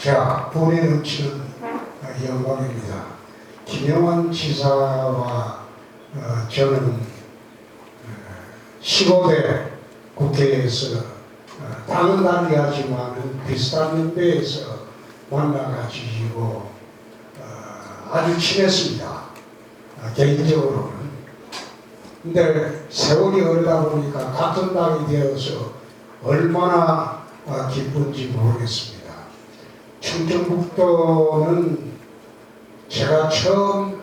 자, 본에 넘치는 영광입니다. 김영환 지사와 저는 15대 국회에서 당은 달리하지만 비슷한 연배에서 만나가지고 아주 친했습니다. 개인적으로는. 근데 세월이 흐르다 보니까 같은 당이 되어서 얼마나 기쁜지 모르겠습니다. 충청북도는 제가 처음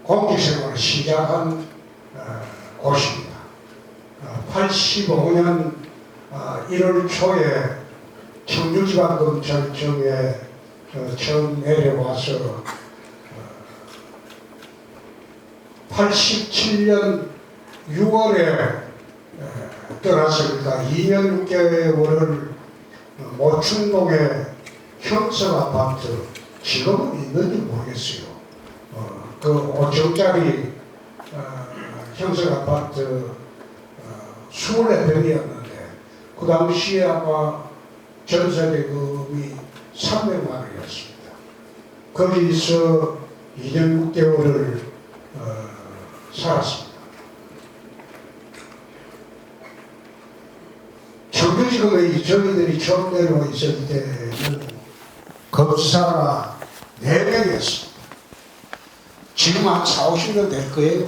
공직생활을 시작한 곳입니다. 85년 1월 초에 청주지방검찰청에 처음 내려와서 87년 6월에 떠났으니까 2년 6개월을 모충동의 형성아파트, 지금은 있는지 모르겠어요. 그 5층짜리 형성아파트 24평이었는데 그 당시에 아마 전세대금이 300만 원이었습니다. 거기서 2년 6개월을 살았습니다. 청주지검에 저희들이 처음 내려와 있을 때는 검사가 4명이었습니다. 지금 한 40~50년 될 거예요.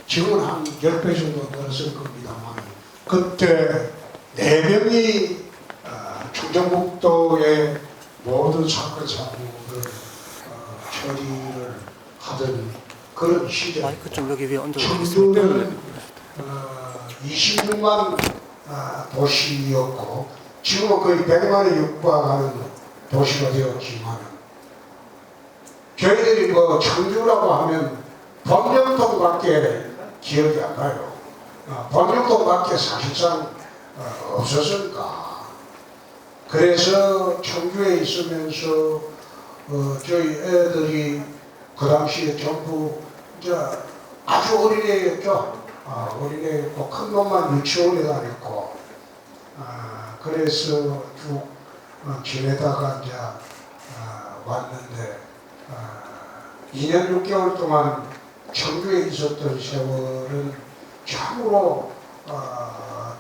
지금은 한 10배 정도 늘었을 겁니다만 그때 4명이 충청북도의 모든 사건 사고를 처리를 하던 그런 시절. 마이크 좀 여기 위에 청주는 26만 도시였고 지금은 거의 100만에 육박하는 도시가 되었지만 저희들이 뭐 청주라고 하면 범령동밖에 기억이 안 나요. 범령동밖에 사실상 없었으니까. 그래서 청주에 있으면서 저희 애들이 그 당시에 전부 이제 아주 어린애였죠. 어린애였고 큰 놈만 유치원에 다녔고 그래서 쭉 지내다가 이제 왔는데 2년 6개월 동안 청주에 있었던 세월은 참으로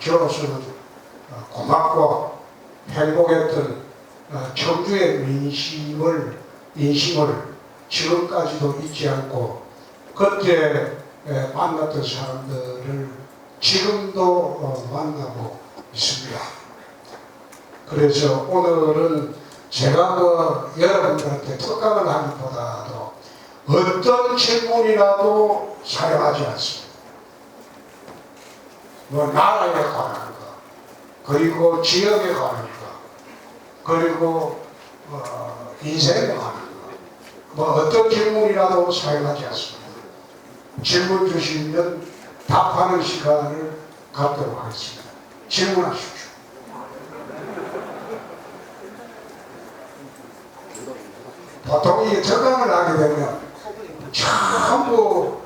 저로서는 고맙고 행복했던 청주의 인심을 지금까지도 잊지 않고 그때 만났던 사람들을 지금도 만나고 있습니다. 그래서 오늘은 제가 여러분들한테 특강을 하기보다도 어떤 질문이라도 사용하지 않습니다. 나라에 관한 거, 그리고 지역에 관한 거, 그리고 인생에 관한 거, 어떤 질문이라도 사용하지 않습니다. 질문 주시면 답하는 시간을 갖도록 하겠습니다. 질문하십시오. 보통 이 특강을 하게 되면 전부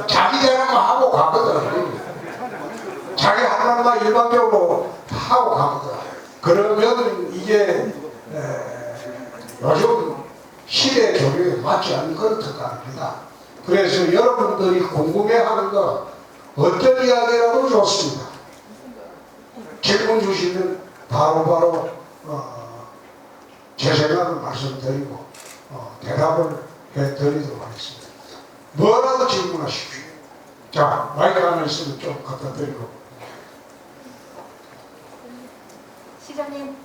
자기 되는 거 하고 가거든. 자기 하는 거 일반적으로 하고 가거든. 그러면 이게 요즘 시대 조류에 맞지 않는 그런 특강입니다. 그래서 여러분들이 궁금해하는 거 어떤 이야기라도 좋습니다. 질문 주시면 바로바로 제 생각을 말씀드리고 대답을 해드리도록 하겠습니다. 뭐라도 질문하십시오. 자, 마이크 하나 있으면 좀 갖다 드리고. 시장님.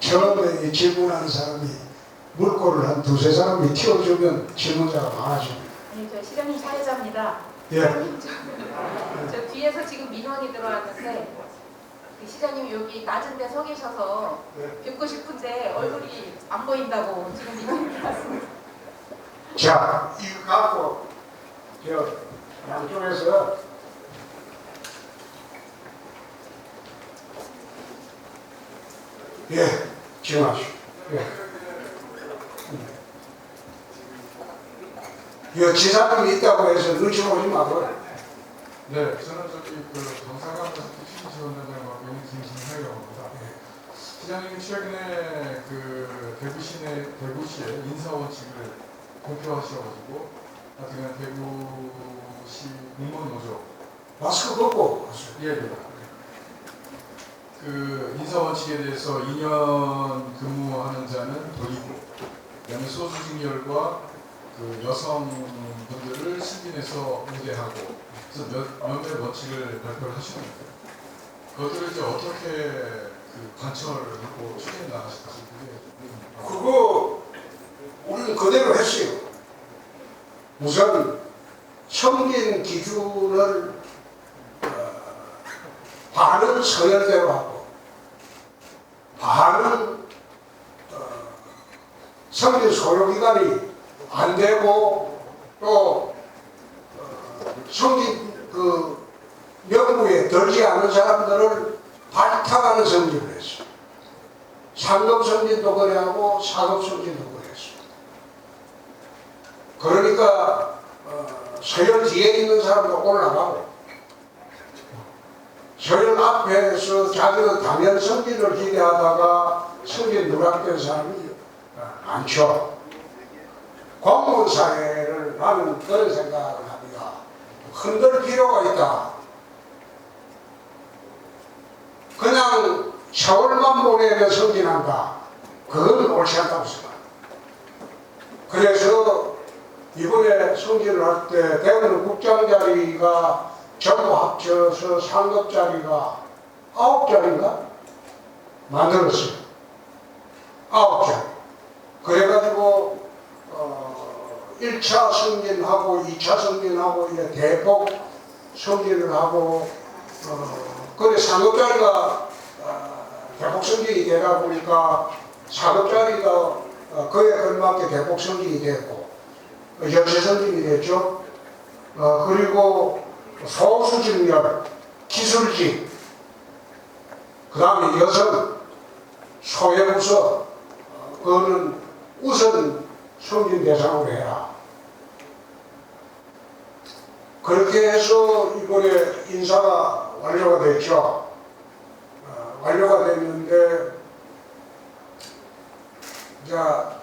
처음에 질문하는 사람이 물꼬를 한 2~3사람이 튀어주면 질문자가 많아집니다. 아니, 저 시장님 사회자입니다. 예. 시장님, 저 뒤에서 지금 민원이 들어왔는데 시장님 여기 낮은 데 서 계셔서 뵙고 싶은데 얼굴이 안 보인다고 지금 민원이 들어왔습니다. 자, 이거 갖고 양쪽에서 지원하시오. 지사님이 있다고 해서 눈치 보지 마고. 네, 저는 저기 그 경상남도 택시 지원단장하고 김진상이라고 합니다. 시장님이 최근에 그 대구시의 인사원칙을 공표하셔가지고 하여튼 대구시 공무원노조 마스크 벗고 하세요. 예, 그 인사원칙에 대해서 2년 근무하는 자는 돌이고 그다음에 소수직렬과 그 여성분들을 승진해서 우대하고 그래서 몇몇 원칙을 발표를 하시는데 그것들을 이제 어떻게 그 관철을 하고 실행 나가실지 그거 우리는 그대로 했어요. 우선 청진 기준을 반은 서열대로 하고 반은 청진 소요기간이 안 되고 또 청진 그 명부에 들지 않은 사람들을 발탁하는 성진을 했어요. 상급 성진도 그래하고 사급 성진도 그랬어요. 그러니까 서열 뒤에 있는 사람도 올라가고 서열 앞에서 자기는 당연 성진을 기대하다가 성진 누락된 사람이 많죠. 공무원 사회를 나는 그런 생각을 합니다. 흔들 필요가 있다. 그냥 세월만 보내면 성진한다. 그건 옳지 않다고 생각합니다. 그래서 이번에 성진을 할 때 대구는 국장 자리가 전부 합쳐서 상급 자리가 9자리인가? 만들었어요. 9자리. 그래가지고 1차 승진하고 2차 승진하고 이제 대폭 승진을 하고 그래 상급자리가 대폭 승진이 되다 보니까 사급자리가 그에 걸맞게 대폭 승진이 됐고 연쇄 승진이 됐죠. 그리고 소수직렬, 기술직, 그 다음에 여성, 소외부서 그거는 우선 승진 대상으로 해라. 그렇게 해서 이번에 인사가 완료가 됐죠. 완료가 됐는데 자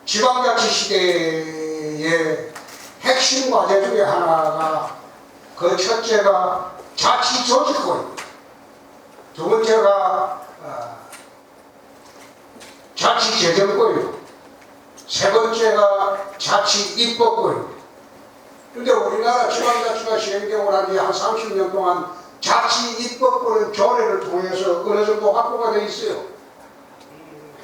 지방자치 시대의 핵심 과제 중에 하나가 그 첫째가 자치조직권입니다. 두 번째가 자치재정권이고 세 번째가 자치입법권입니다. 그런데 우리나라 지방자치가 시행되고 난 뒤 한 30년 동안 자치입법권은 조례를 통해서 어느 정도 확보가 되어 있어요.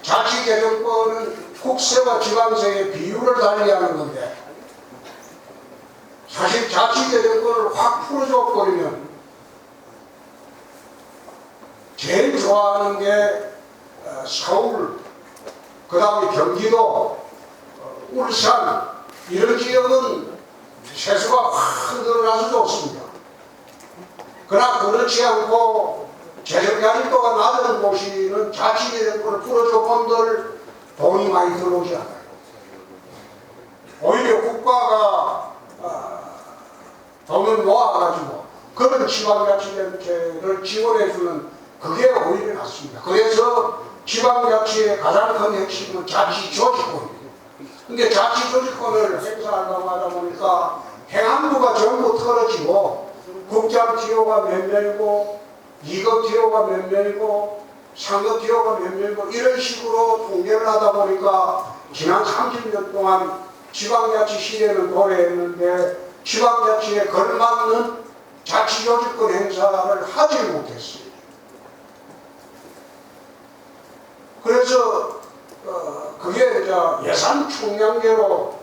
자치재정권은 국세와 지방세의 비율을 달리하는 건데 사실 자치재정권을 확 풀어줘 버리면 제일 좋아하는 게 서울, 그 다음에 경기도, 울산 이런 지역은 세수가 확 늘어나서 좋습니다. 그러나 그렇지 않고 재정가율도가 낮은 곳이는 자치재정권을 풀어줘 본들 돈이 많이 들어오지 않아요. 오히려 국가가 돈을 모아가지고 그런 지방자치단체를 지원해주는 그게 오히려 낫습니다. 그래서 지방자치의 가장 큰 핵심은 자치조직권입니다. 근데 자치조직권을 행사하려고 하다 보니까 행안부가 전부 털어지고 국장 TO가 몇 명이고 2급 TO가 몇 명이고 3급 TO가 몇 명이고 이런 식으로 통계를 하다 보니까 지난 30년 동안 지방자치 시대는 도래했는데 지방자치에 걸맞는 자치조직권 행사를 하지 못했어요. 그래서 그게 이제 예산 총량제로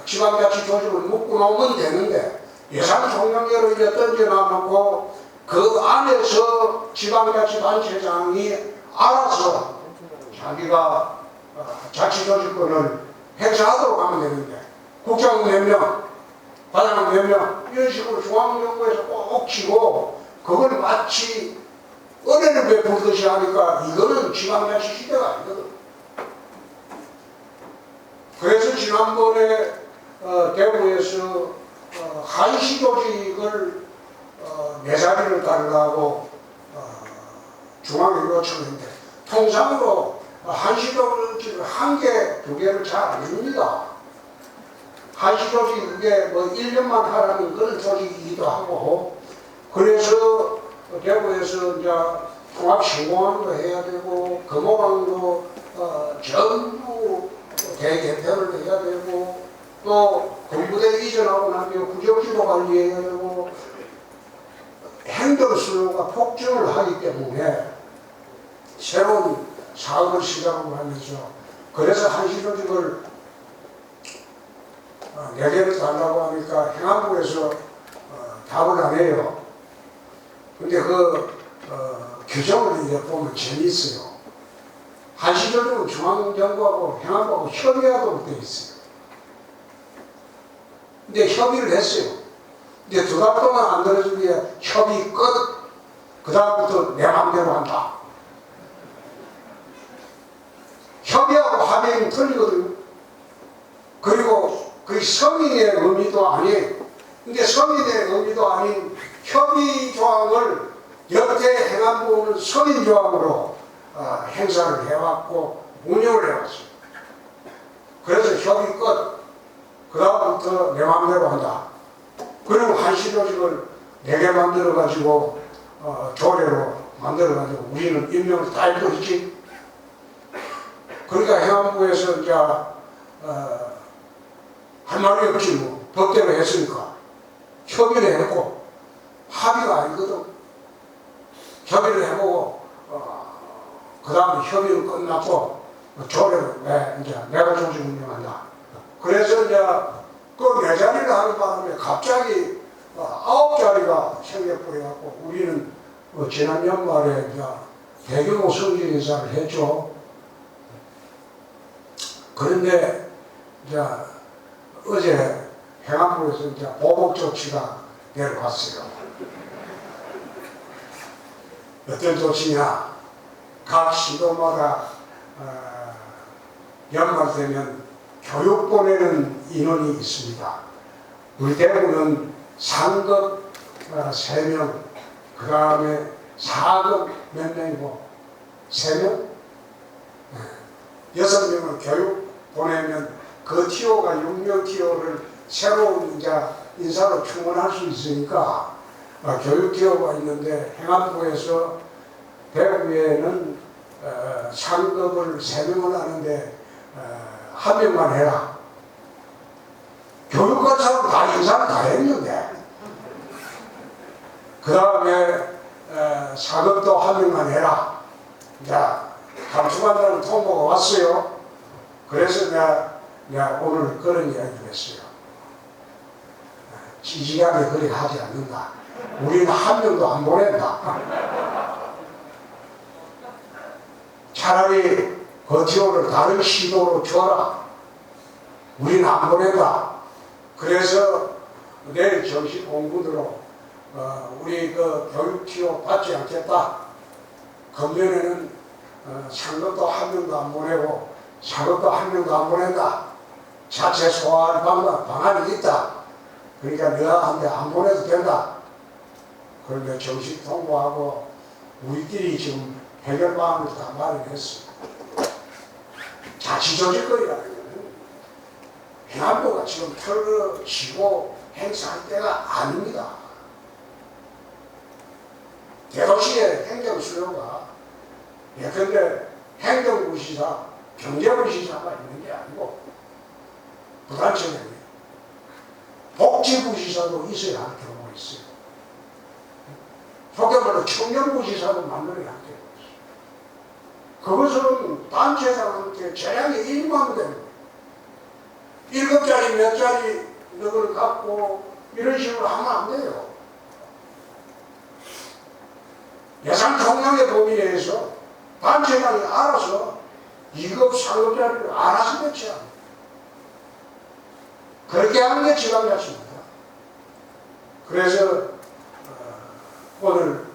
지방자치 조직을 묶어놓으면 되는데 예산 총량제로 이제 던져놔놓고 그 안에서 지방자치 단체장이 알아서 자기가 자치조직권을 행사하도록 하면 되는데 국장은 몇 명, 과장은 몇 명 이런 식으로 중앙정부에서 꼭 치고 그걸 마치 은혜를 베풀듯이 하니까 이거는 지방자치 시대가 아니거든. 그래서 지난번에 대구에서 한시 조직을 네 자리를 달라고 중앙에 요청했는데 통상으로 한시조직을 한 개, 두 개를 잘 안 합니다. 한시조직이 그게 뭐 1년만 하라는 그런 조직이기도 하고 그래서 대구에서 이제 통합신공항도 해야 되고 금호강도 전부 대개편을 해야 되고 또 군부대 이전하고 나면 구정지도 관리해야 되고 행정수요가 폭증을 하기 때문에 새로운 사업을 시작을 하면서 그래서 한시조직을 4개를 달라고 하니까 행안부에서 답을 안 해요. 근데 그 규정을 이제 보면 재미있어요. 한시조직은 중앙정부하고 행안부하고 협의하도록 되어 있어요. 근데 협의를 했어요. 근데 2달 동안 안 들어주기에 협의 끝. 그 다음부터 내 맘대로 한다. 협의하고 합의는 틀리거든요. 그리고 그 서민의 의미도 아니에요. 근데 서민의 의미도 아닌 협의 조항을 여태 행안부는 서민 조항으로 행사를 해왔고 운영을 해왔어요. 그래서 협의 끝. 그 다음부터 내 맘대로 한다. 그리고 한시조직을 4개 만들어가지고 조례로 만들어가지고 우리는 임명을 다 해버리지. 그러니까 행안부에서 이제 할 말이 없지 뭐. 법대로 했으니까 협의를 했고 합의가 아니거든. 협의를 해보고 그 다음에 협의는 끝났고 조례로 이제 내가 조직 운영한다. 그래서 이제 그 4자리를 하는 바람에 갑자기 9자리가 생겨버려갖고 우리는 지난 연말에 이제 대규모 승진 인사를 했죠. 그런데 이제 어제 행안부에서 이제 보복 조치가 내려왔어요. 어떤 조치냐? 각 시도마다 연말 되면 교육 보내는 인원이 있습니다. 우리 대구는 상급 3명, 그 다음에 4급 몇 명이고 3명? 6명을 교육 보내면 그 티오가 6명 티오를 새로운 이제 인사로 충원할 수 있으니까 교육 티오가 있는데 행안부에서 대구에는 상급을 3명을 하는데 1명만 해라. 교육관 사람 다 인사를 다 했는데 그 다음에 4급도 1명만 해라. 자, 감축한다는 통보가 왔어요. 그래서 내가 오늘 그런 이야기를 했어요. 지지하게 그리 하지 않는다. 우리는 1명도 안 보낸다. 차라리 버티오를 다른 시도로 줘라. 우리는 안 보낸다. 그래서 내일 정식 공부대로 우리 그 교육 티오 받지 않겠다. 금년에는 상급도 1명도 안 보내고 4급도 1명도 안 보낸다. 자체 소화할 방안이 있다. 그러니까 내가 한데 안 보내도 된다. 그런데 정식 통보하고 우리끼리 지금 해결 방안을 다 마련했어. 자치조직거리라는 거는 행안부가 지금 털어치고 행사할 때가 아닙니다. 대도시의 행정수요가 예컨대 행정부시사, 경제부시사가 있는 게 아니고 부단체는 복지부시사도 있어야 할 경우가 있어요. 속된 말로 청년부시사도 만들어야 할 경우가 있어요. 그것은 단체장한테 재량이 1만 되는 거예요. 1급짜리 몇 짜리 너를 갖고 이런 식으로 하면 안 돼요. 예산 총량의 범위 내에서 단체장이 알아서 2급, 3급짜리를 알아서 배치합니다. 그렇게 하는 게 지방자치입니다. 그래서 오늘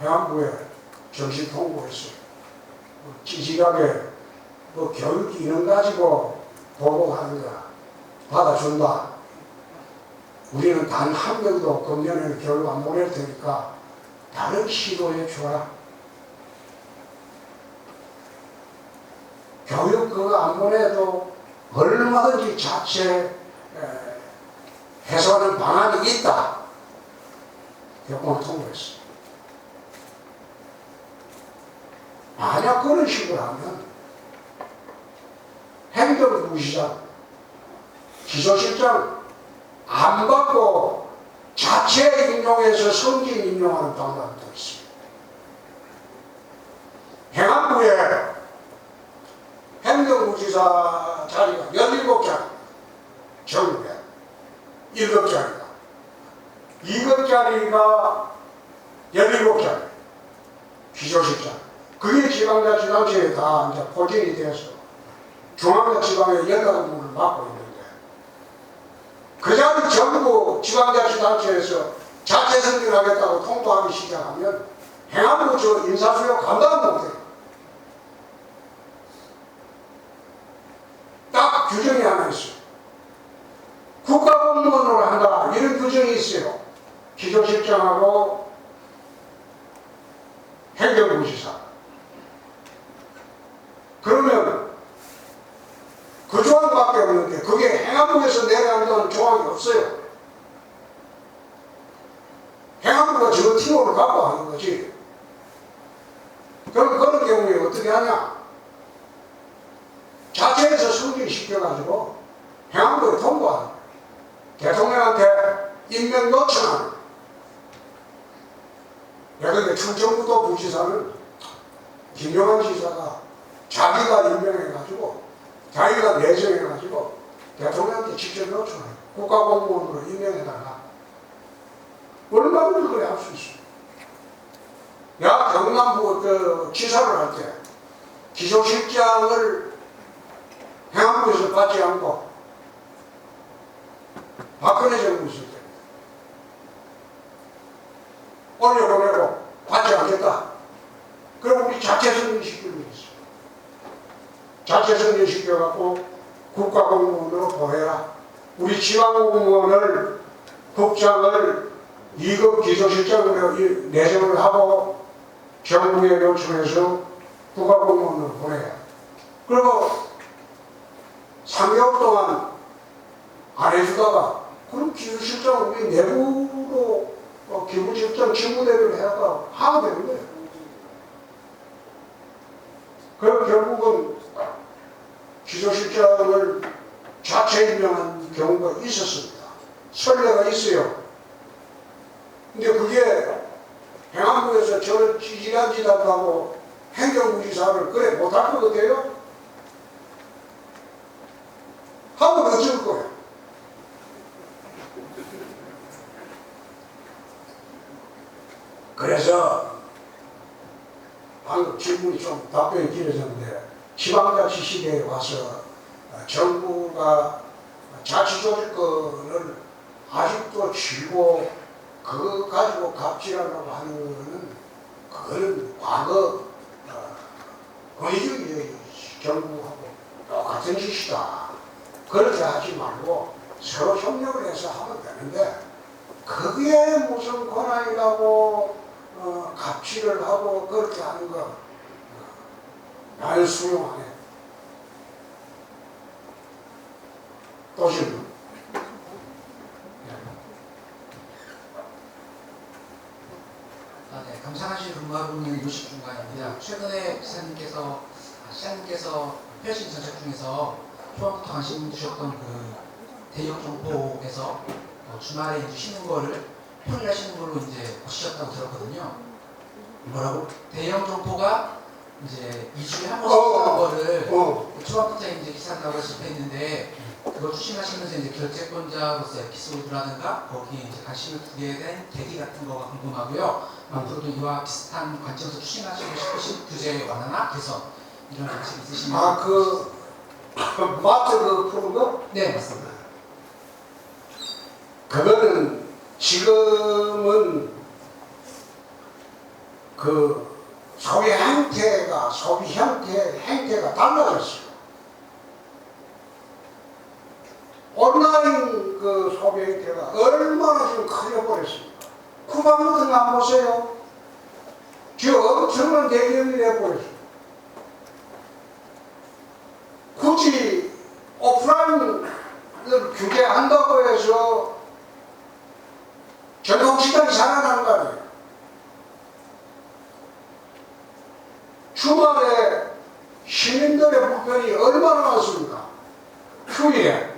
행안부에 정식 통보했어요. 찌질하게 교육 인원 가지고 보복하는 거야. 받아준다. 우리는 단 1명도 금년에는 교육 안 보낼 테니까 다른 시도에 줘라. 교육 그거 안 보내도 얼마든지 자체 해소하는 방안이 있다. 오늘 통보했어요. 만약 그런 식으로 하면 행정부시장, 기조실장 안 받고 자체 임용해서 성진 임용하는 방법도 있습니다. 행안부에 행정부지사 자리가 17자리, 전국에 1급자리가 2급자리가 17자리, 기조실장. 그게 지방자치단체에 다 이제 포진이 돼서 중앙자치방에 연락을 맡고 있는데 그 자리 전부 지방자치단체에서 자체 선정하겠다고 통보하기 시작하면 행안부 저 인사수요 감당 못해요. 딱 규정이 하나 있어요. 국가공무원으로 한다 이런 규정이 있어요. 기조실장하고 행정부지사. 그러면 그 조항밖에 없는데 그게 행안부에서 내려야 한다는 조항이 없어요. 행안부가 저 팀원을 갖고 하는 거지. 그럼 그런 경우에 어떻게 하냐? 자체에서 승진시켜가지고 행안부에 통보하는 거예요. 대통령한테 임명 요청하는 거예요. 예컨대 충청부도 부지사는 김용환 지사가 자기가 임명해가지고 자기가 내정해가지고 대통령한테 직접 요청해요. 국가공무원으로 임명해달라. 얼마든지 그래 할 수 있어요. 내가 경남부 그 지사를 할 때 기조실장을 행안부에서 받지 않고 박근혜 정부 있을 때 올려보내고 받지 않겠다. 그럼 우리 자체 승진시키는 게 있어요. 자체 승진시켜갖고 국가공무원으로 보내라. 우리 지방공무원을 국장을 2급 기조실장으로 내정을 하고 정부에 요청해서 국가공무원으로 보내야. 그리고 3개월 동안 안 해주다가 그럼 기조실장 우리 내부로 기부실장 직무대비를 해가 하면 되는 거예요. 그럼 결국은 기조실장을 자체 임명한 경우가 있었습니다. 선례가 있어요. 근데 그게 행안부에서 저를 찌질한 짓 한다고 행정부지사를 그래 못할 것 같아요? 하면 어쩔 거예요? 그래서 방금 질문이 좀 답변이 길어졌는데 지방자치 시대에 와서 정부가 자치조직권을 아직도 쥐고 그거 가지고 갑질하려고 하는 거는 그거는 과거 권위주의 정부하고 똑같은 짓이다. 그렇게 하지 말고 서로 협력을 해서 하면 되는데 그게 무슨 권한이라고 갑질을 하고 그렇게 하는 거 나는 수용 안 해. 또 질문. 네, 감사하실 근무하고 있는 요식 중관입니다. 최근에 시장님께서 펼친 전책 중에서 초반부터 관심 주셨던 그 대역 점포에서 주말에 이제 쉬는 거를 평일 하시는 걸로 이제 고치셨다고 들었거든요. 뭐라고? 대형 점포가 이제 2주에 한 번씩 쉬는 거를 초반부터 이제 기사 나오고 집회했는데 그걸 추진하시면서 이제 결재권자로서 에피소드라든가 거기에 이제 관심을 두게 된 계기 같은 거가 궁금하고요. 앞으로도 이와 비슷한 관점에서 추진하시고 싶으신 규제 완화나 개선 이런 정책 있으시면 마트 그 푸는 거? 네 맞습니다. 그거는 지금은 그 소비 형태가 달라졌어요. 온라인 그 소비 형태가 얼마나 지금 커져버렸습니까? 쿠팡 같은 거 안 보세요? 엄청난 대기업이 돼버렸어요. 굳이 오프라인을 규제한다고 해서 전통시장이 살아나는 거 아니에요. 주말에 시민들의 불편이 얼마나 많습니까? 휴일에.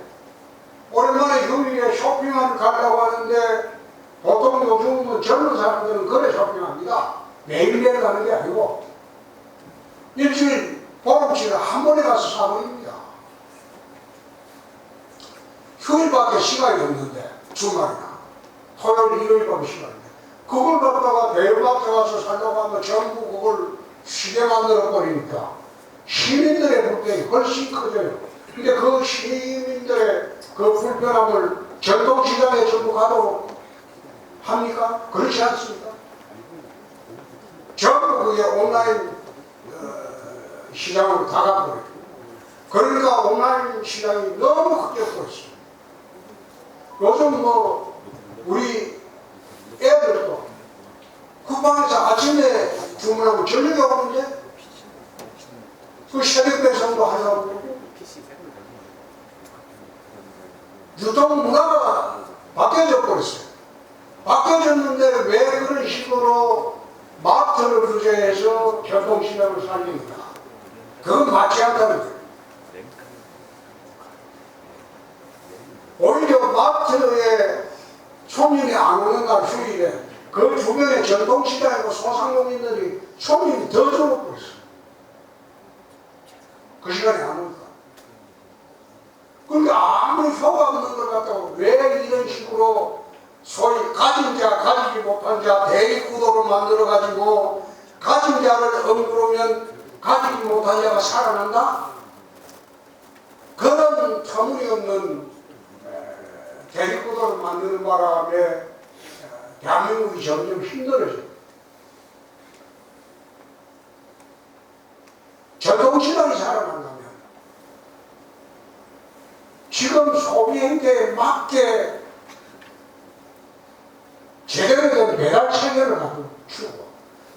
오랜만에 휴일에 쇼핑을 가려고 하는데 보통 요즘은 젊은 사람들은 그래 쇼핑합니다. 매일매일 가는 게 아니고 일주일 보름치를 한 번에 가서 사버립니다. 휴일밖에 시간이 없는데 주말이나 토요일 일요일밖에 시간이 없는데 그걸 갖다가 대형마트 가서 살려고 하면 전부 그걸 쉬게 만들어 버리니까 시민들의 불편이 훨씬 커져요. 근데 그 시민들의 그 불편함을 전통시장에 전부 가도록 합니까? 그렇지 않습니까? 전부 그게 온라인 시장으로 다 가버려요. 그러니까 온라인 시장이 너무 크게 커졌어요. 요즘 뭐 우리 애들도 쿠팡에서 아침에 주문하면 저녁에 오는데 그 새벽 배송도 하려고 그러고 유통 문화가 바뀌어져 버렸어요. 바뀌어졌는데 왜 그런 식으로 마트를 규제해서 전통시장을 살립니까? 그건 맞지 않다는 거예요. 오히려 마트에 손님이 안 오는 날 휴일에 그 주변에 전통시장이고 소상공인들이 손님이 더 줄어버렸어요. 그 시간에 안 오니까. 그러니까 아무리 효과 없는 걸 갖다가 왜 이런 식으로 소위 가진 자, 가지지 못한 자 대립구도를 만들어가지고 가진 자를 억누르면 가지지 못한 자가 살아난다? 그런 터무니없는 대립구도를 만드는 바람에 대한민국이 점점 힘들어져요. 전통시장이 살아난다면 지금 소비 행태에 맞게 제대로 된 배달 체계를 갖추고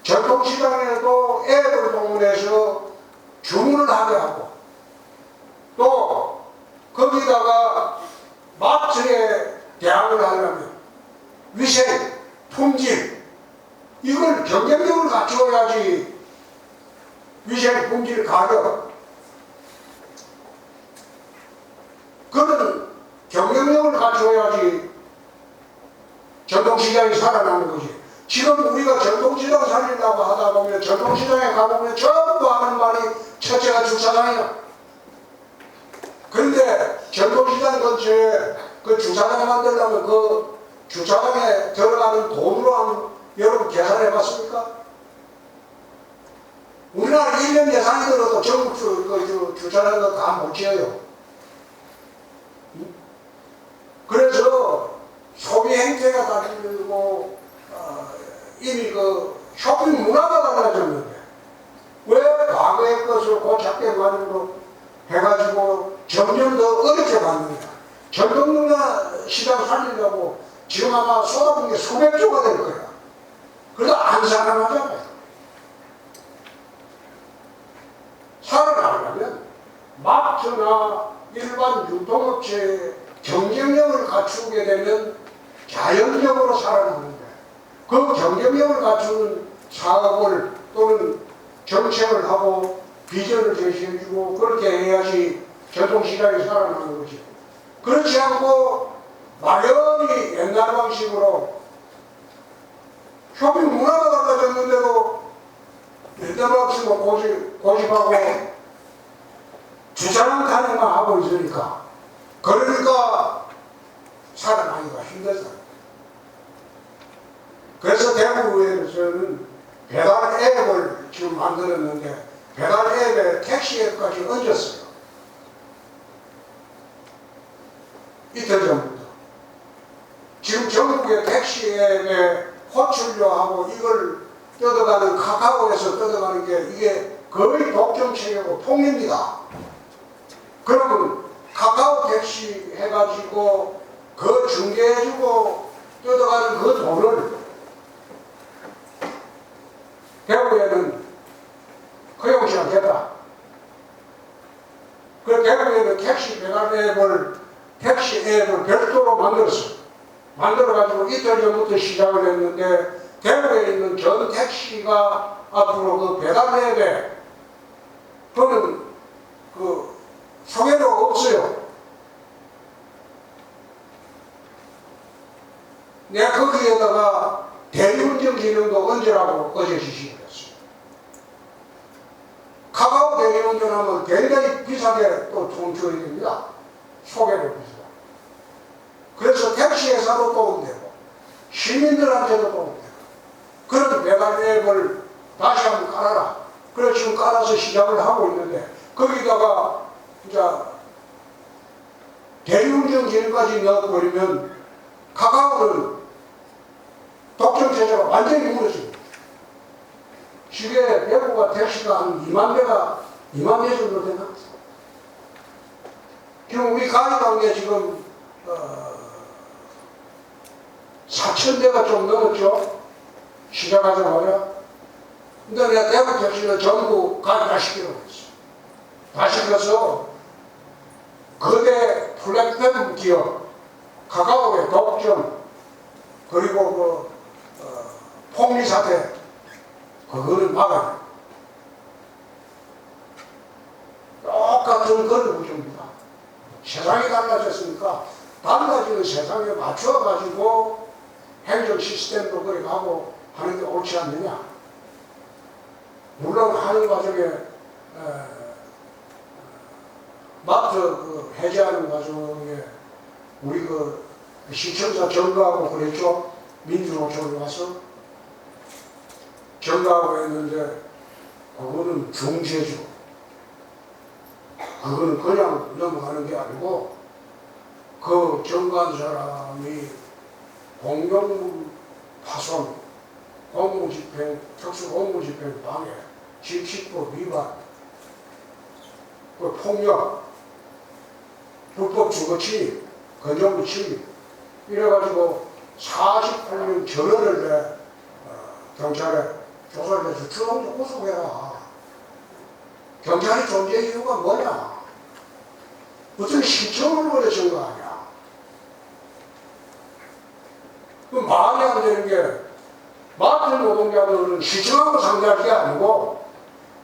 전통시장에도 앱을 동원해서 주문을 하게 하고 또 거기다가 마트에 대항을 하려면 위생, 품질 이걸 경쟁력을 갖추어야지. 위생, 품질, 가격 그런 경쟁력을 갖추어야지 전통시장이 살아나는 거지. 지금 우리가 전통시장 살리려고 하다 보면 전통시장에 가보면 전부 하는 말이 첫째가 주차장이야. 그런데 전통시장 근처에 그 주차장 만들려면 그 주차장에 들어가는 돈으로 한번 여러분 계산해 봤습니까? 우리나라 1년 예산이 들어도 전국 주차장도 다 못 지어요. 그래서 소비 행태가 달라지고 이미 그 쇼핑 문화가 달라졌는데 왜 과거의 것을 고착된 관념으로 해가지고 점점 더 어렵게 만드냐. 전통문화 시장 살리려고 지금 아마 쏟아부은 게 수백 조가 될 거야. 그래도 안 살아나잖아요. 살아나려면 마트나 일반 유통업체의 경쟁력을 갖추게 되면 자연적으로 살아나는데 그 경쟁력을 갖추는 사업을 또는 정책을 하고 비전을 제시해주고 그렇게 해야지 전통시장이 살아나는 거지. 그렇지 않고 막연히 옛날 방식으로 쇼핑 문화가 달라졌는데도 옛날 방식으로 고집하고 주차장 타령만 하고 있으니까 그러니까 살아나기가 힘들다. 그래서 대구에서는 배달 앱을 지금 만들었는데 배달 앱에 택시 앱까지 얹었어요. 이틀 전부터. 지금 전국의 택시 앱에 호출료하고 이걸 뜯어가는 카카오에서 뜯어가는 게 이게 거의 독점체계고 통입니다. 그러면 카카오 택시 해가지고 그 중개해주고 뜯어가는 그 돈을 대구에는 허용치 않겠다. 그 대구에는 택시 배달 앱을 별도로 만들었어요. 만들어가지고 이틀 전부터 시작을 했는데 대구에 있는 전 택시가 앞으로 그 배달 앱에 그거는 그 소개로 없어요. 내가 거기에다가 대리운전 기능도 얹으라고 어제 지시를 했어요. 카카오 대리운전하면 굉장히 비싸게 또 돈 줘야 됩니다. 소개를 비싸. 그래서 택시회사도 도움 되고 시민들한테도 도움 되고 그런 배달 앱을 다시 한번 깔아라. 그래서 지금 깔아서 시작을 하고 있는데 거기다가 이제 대리운전 기능까지 넣어버리면 카카오는 독점체제가 완전히 무너집니다. 시계 대구가 택시가 한 2만 대 정도 되나? 지금 우리 가입한 게 지금 4,000대가 좀 넘었죠? 시작하자마자. 근데 내가 대구 택시는 전부 가입 다 시키라고 했어. 다 시켜서 거대 플랫폼 기업, 카카오의 독점, 그리고 폭리 사태, 그거를 막아야 돼. 똑같은 그런 구조입니다. 세상이 달라졌으니까 달라지는 세상에 맞춰가지고 행정 시스템도 그래 가고 하는 게 옳지 않느냐. 물론 하는 과정에 마트 그 해제하는 과정에 우리 그 시청자 점거하고 그랬죠. 민주노총에 와서 점거하고 했는데 그거는 중재죠. 그거는 그냥 넘어가는 게 아니고 그 점거한 사람이 공용물 파손, 공무집행, 특수공무집행 방해, 집시법 위반, 그 폭력, 불법 주거침입, 건조물 침입 이래가지고 48명 전원을 내 경찰에 조사를 해서 주동적 구속해라. 경찰이 존재 이유가 뭐냐? 무슨 신청을 원해준 거 아니야? 그 말이 안 되는 게 마트 노동자들은 신청하고 상대할 게 아니고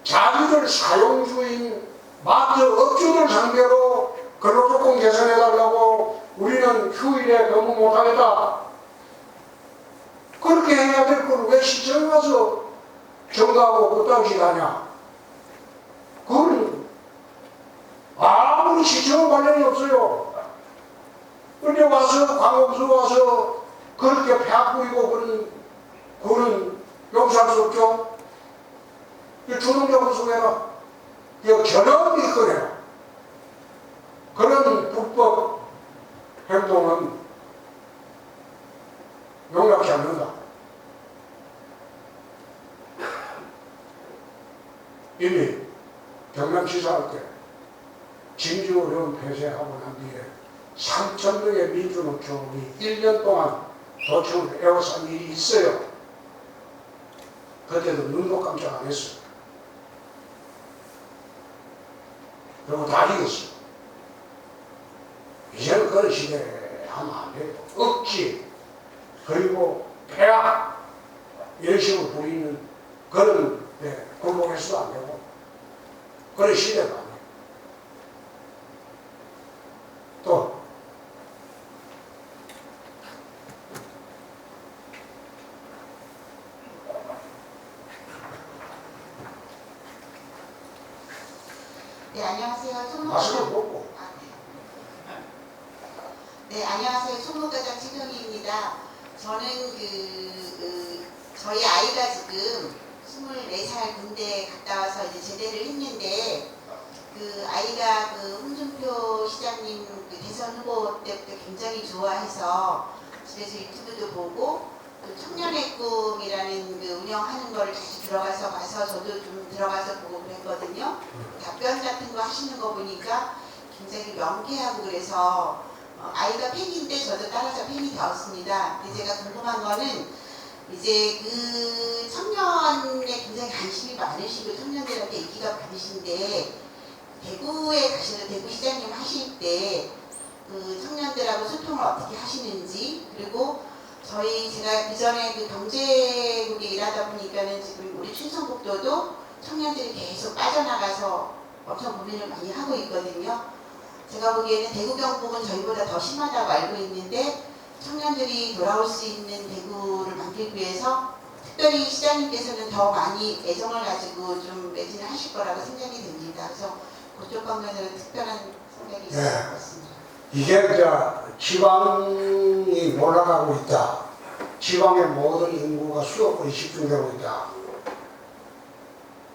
자기들 사용주인 마트 업주들 상대로 근로조건 개선해달라고 우리는 휴일에 근무 못하겠다. 그렇게 해야 될 걸 왜 시청에 가서 정가하고 그딴 하냐? 그건 아무리 시청 관련이 없어요. 근데 와서 광업소 와서 그렇게 폐악부이고 그거는 용서할 수 없죠. 주동적 구속해라. 견해를 이끌어라. 그런 불법 행동은 용납하지 않는다. 이미 경남지사 할 때 진주의료원 폐쇄하고 난 뒤에 3,000명의 민주노총이 1년 동안 도청을 에워싼 일이 있어요. 그때도 눈도 깜짝 안 했어요. 그리고 다 이겼어요. 이제는 그런 시대에 하면 안 돼요. 억지, 그리고 폐악, 이런 식으로 부리는 그런 데 굴복해서도 안 되고, 그런 시대가 아니에요. 또, 네, 안녕하세요. 마스크를 벗고. 네, 안녕하세요. 총무과장 최경희입니다. 저는 저희 아이가 지금 24살 군대 갔다 와서 이제 제대를 했는데, 그 아이가 그 홍준표 시장님 그 대선 후보 때부터 굉장히 좋아해서 집에서 유튜브도 보고, 그 청년의 꿈이라는 그 운영하는 거를 다시 들어가서 봐서 저도 좀 들어가서 보고 그랬거든요. 답변 같은 거 하시는 거 보니까 굉장히 명쾌하고 그래서 아이가 팬인데 저도 따라서 팬이 되었습니다. 근데 제가 궁금한 거는 이제 그 청년의 굉장히 많으신데 대구에 가셔서 대구시장님 하실 때 그 청년들하고 소통을 어떻게 하시는지, 그리고 제가 그전에 그 경제국에 일하다 보니까는 지금 우리 충청북도도 청년들이 계속 빠져나가서 엄청 고민을 많이 하고 있거든요. 제가 보기에는 대구 경북은 저희보다 더 심하다고 알고 있는데 청년들이 돌아올 수 있는 대구를 만들기 위해서 특별히 시장님께서는 더 많이 애정을 가지고 좀 매진을 하실 거라고 생각이 됩니다. 그래서 그쪽 방면으로 특별한 생각이 있을 것 같습니다. 이게 이제 지방이 몰아가고 있다. 지방의 모든 인구가 수도권에 집중되고 있다.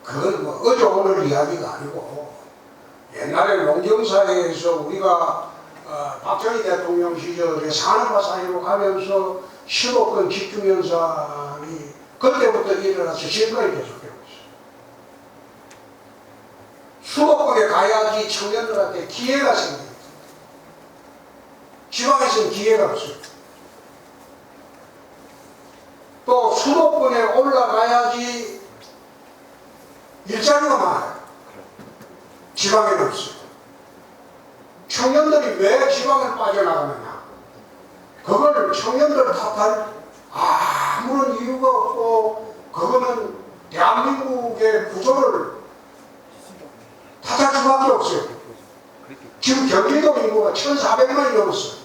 그건 뭐 어제 오늘 이야기가 아니고 옛날에 농경사회에서 우리가 박정희 대통령 시절에 산업화 사회로 가면서 15건 집중현상이 그때부터 일어나서 지금까지 계속되고 있어요. 수도권에 가야지 청년들한테 기회가 생깁니다. 지방에서는 기회가 없어요. 또 수도권에 올라가야지 일자리가 많아요. 지방에는 없어요. 청년들이 왜 지방을 빠져나가느냐? 그걸 청년들 탓할 아무런 이유가 없고, 그거는 대한민국의 구조를 탓할 수밖에 없어요. 지금 경기도 인구가 1,400만이 넘었어요.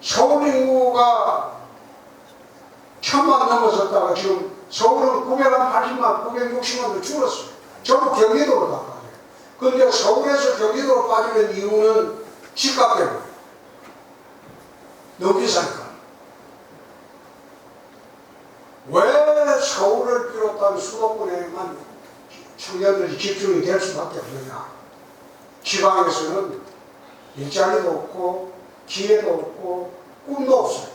서울 인구가 1,000만 넘어섰다가 지금 서울은 980만, 960만도 줄었어요. 전부 경기도로 다 빠져요. 그런데 서울에서 경기도로 빠지는 이유는 집값 때문에. 너무 비싸니까. 왜 서울을 비롯한 수도권에만 청년들이 집중이 될 수밖에 없느냐? 지방에서는 일자리도 없고 기회도 없고 꿈도 없어요.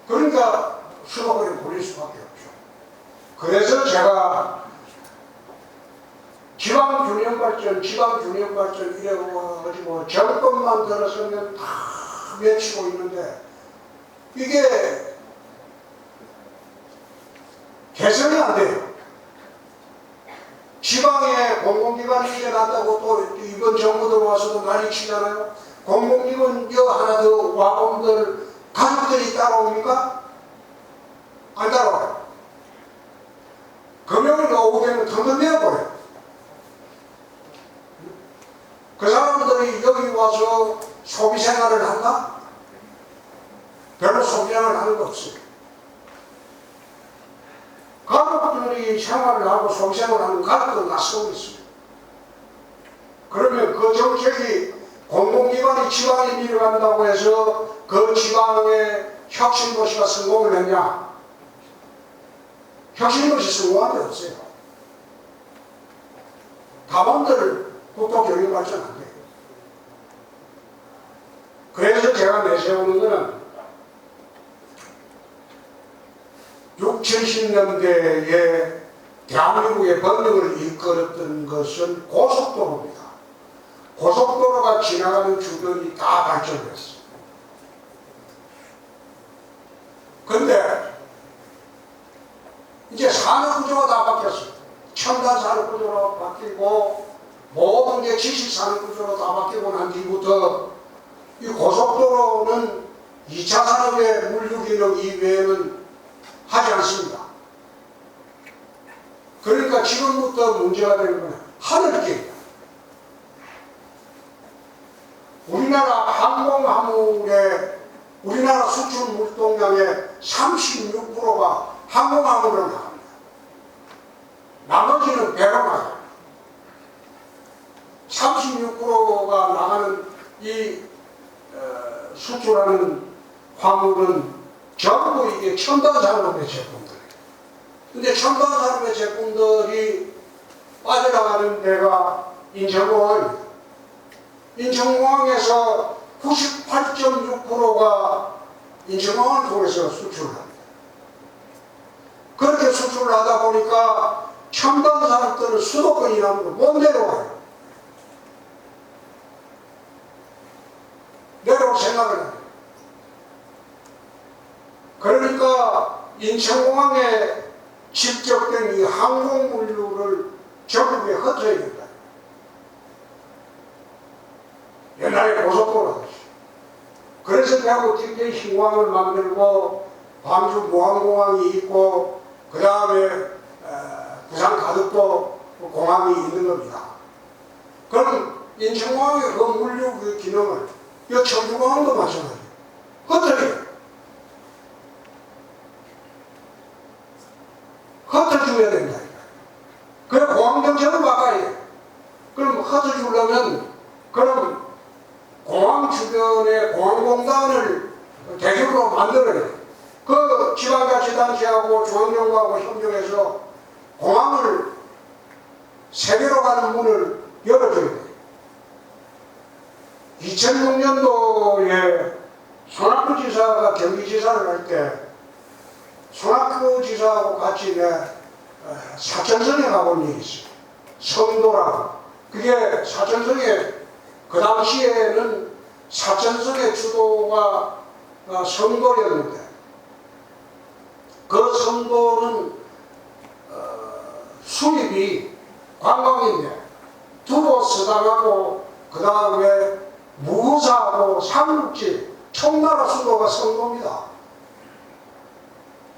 그러니까 수도권에 몰릴 수밖에 없죠. 그래서 제가 지방균형발전 이래고 가지고 정권만 들어서면 다 외치고 있는데 이게 개선이 안 돼요. 지방에 공공기관이 이제 났다고 또 이번 정부 들어와서도 난리치잖아요. 공공기관 하나 더 와보면 가족들이 따라옵니까? 안 따라와요. 금요일 오후 되면 텅텅 내어버려요. 그 사람들이 여기 와서 소비생활을 한다? 별로 소비생활을 하는 거 없어요. 가족들이 생활을 하고 소비생활을 하는 가족들은 낯서고 있어요. 그러면 그 정책이 공공기관이 지방에 밀어간다고 해서 그 지방의 혁신도시가 성공을 했냐? 혁신도시 성공한 데 없어요. 다원들 국토교육발전 안 돼요. 그래서 제가 내세우는 것은 60, 70년대에 대한민국의 번영을 이끌었던 것은 고속도로입니다. 고속도로가 지나가는 주변이 다 발전됐어요. 근데 이제 산업구조가 다 바뀌었어요. 첨단 산업구조로 바뀌고 모든 게 지식 산업구조로 다 바뀌고 난 뒤부터 이 고속도로는 2차 산업의 물류기능 이외에는 하지 않습니다. 그러니까 지금부터 문제가 되는 건 하늘길이다. 우리나라 항공화물의 우리나라 수출 물동량의 36%가 항공화물로 나갑니다. 나머지는 배로 나가요. 36%가 나가는 이 수출하는 화물은 전부 이게 첨단 산업의 제품들이에요. 근데 첨단 산업의 제품들이 빠져나가는 데가 인천공항입니다. 인천공항에서 98.6%가 인천공항을 통해서 수출을 합니다. 그렇게 수출을 하다 보니까 첨단 산업들은 수도권이라는 못 내려와요. 내려올 생각을 해요. 그러니까 인천공항에 실적된 이 항공 물류를 전국에 흩어야 된다. 옛날에 고속도로 하듯이. 그래서 대구 특별 신공항을 만들고 광주 무항공항이 있고 그 다음에 부산 가덕도 공항이 있는 겁니다. 그럼 인천공항의 그 물류 그 기능을 이 청주공항도 마찬가지예요. 흩어져요. 흩어줘야 된다. 그래 공항 정책을 바꿔야 돼. 그럼 흩어주려면 그럼 공항 주변에 공항공단을 대규모로 만들어야 돼. 그 지방자치단체하고 중앙정부하고 협력해서 공항을 세계로 가는 문을 열어줘야 돼. 2006년도에 손학규 지사가 경기지사를 할 때 손학규 지사하고 같이 내 사천성에 가본 일이 있어요. 성도라고. 그게 사천성에 그 당시에는 사천성의 주도가 성도였는데 그 성도는 수입이 관광인데 두부 서당하고 그 다음에 무사하고 삼국지 청나라 수도가 성도입니다.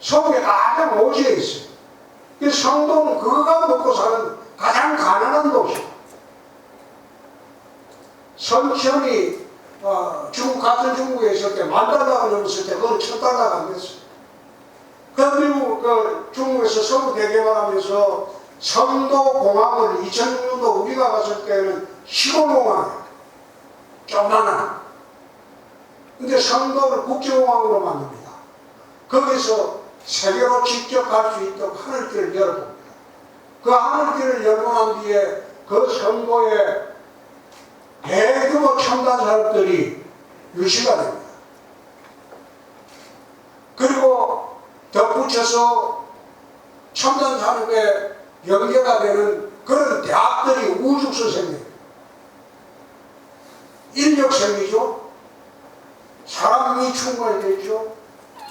서북에 가장 오지에 있어요. 이 성도는 그거가 먹고 사는 가장 가난한 도시. 선천이 중국 같은 중국에 있을 때 10,000달러가 넘었을 때 그건 1,000달러가 안 됐어요. 그 미국 중국에서 서부 대개발하면서 성도공항을 2006년도 우리가 갔을 때는 시골공항이에요. 조그마한. 근데 성도를 국제공항으로 만듭니다. 거기서 세계로 직접 갈 수 있도록 하늘길을 열어봅니다. 그 하늘길을 열고 난 뒤에 그 성도에 대규모 첨단 산업들이 유치가 됩니다. 그리고 덧붙여서 첨단 산업에 연계가 되는 그런 대학들이 우죽서 생겨요. 인력생이죠. 사람이 충분되죠.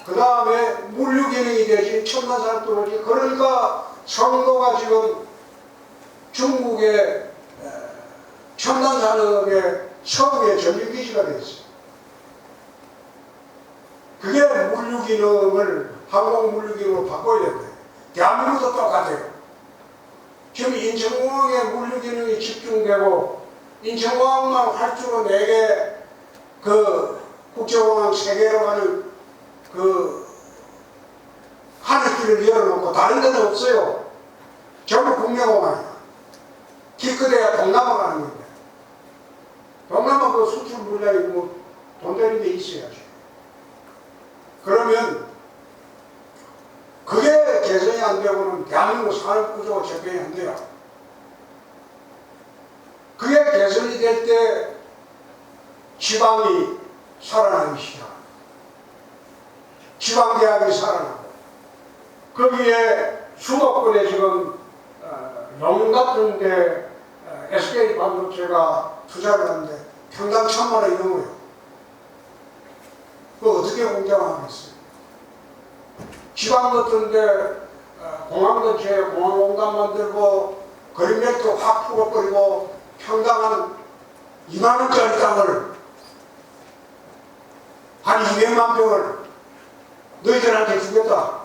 그 다음에 물류기능이 되지, 첨단 산업도 오지. 그러니까 성도가 지금 중국의 첨단 산업의 서구의 전유기지가 되었어요. 그게 물류기능을 항공 물류기능으로 바꿔야 된다. 대한민국도 똑같아요. 지금 인천공항에 물류기능이 집중되고 인천공항만 활주로 4개 그 국제공항 3개로 가는 그 하늘길을 열어놓고 다른 데는 없어요. 전부 국내공항이야. 기껏해야 동남아 가는 건데. 동남아 그 수출 물량이 뭐 돈 되는 게 있어야지. 그러면 그게 개선이 안 되고는 대한민국 산업구조가 재편이 안 돼요. 그게 개선이 될 때 지방이 살아나기 시작합니다. 지방대학이 살아나고 거기에 수도권에 지금 영 같은 데 SK 반도체가 투자를 하는데 평당 1,000만 원이 넘어요. 그거 어떻게 공장하겠어요? 지방 같은 데 공항 근처에 공항공단 만들고 거리멜트 확 풀어버리고 평당 한 2만 원짜리 땅을 한 200만 평을 너희들한테 주겠다.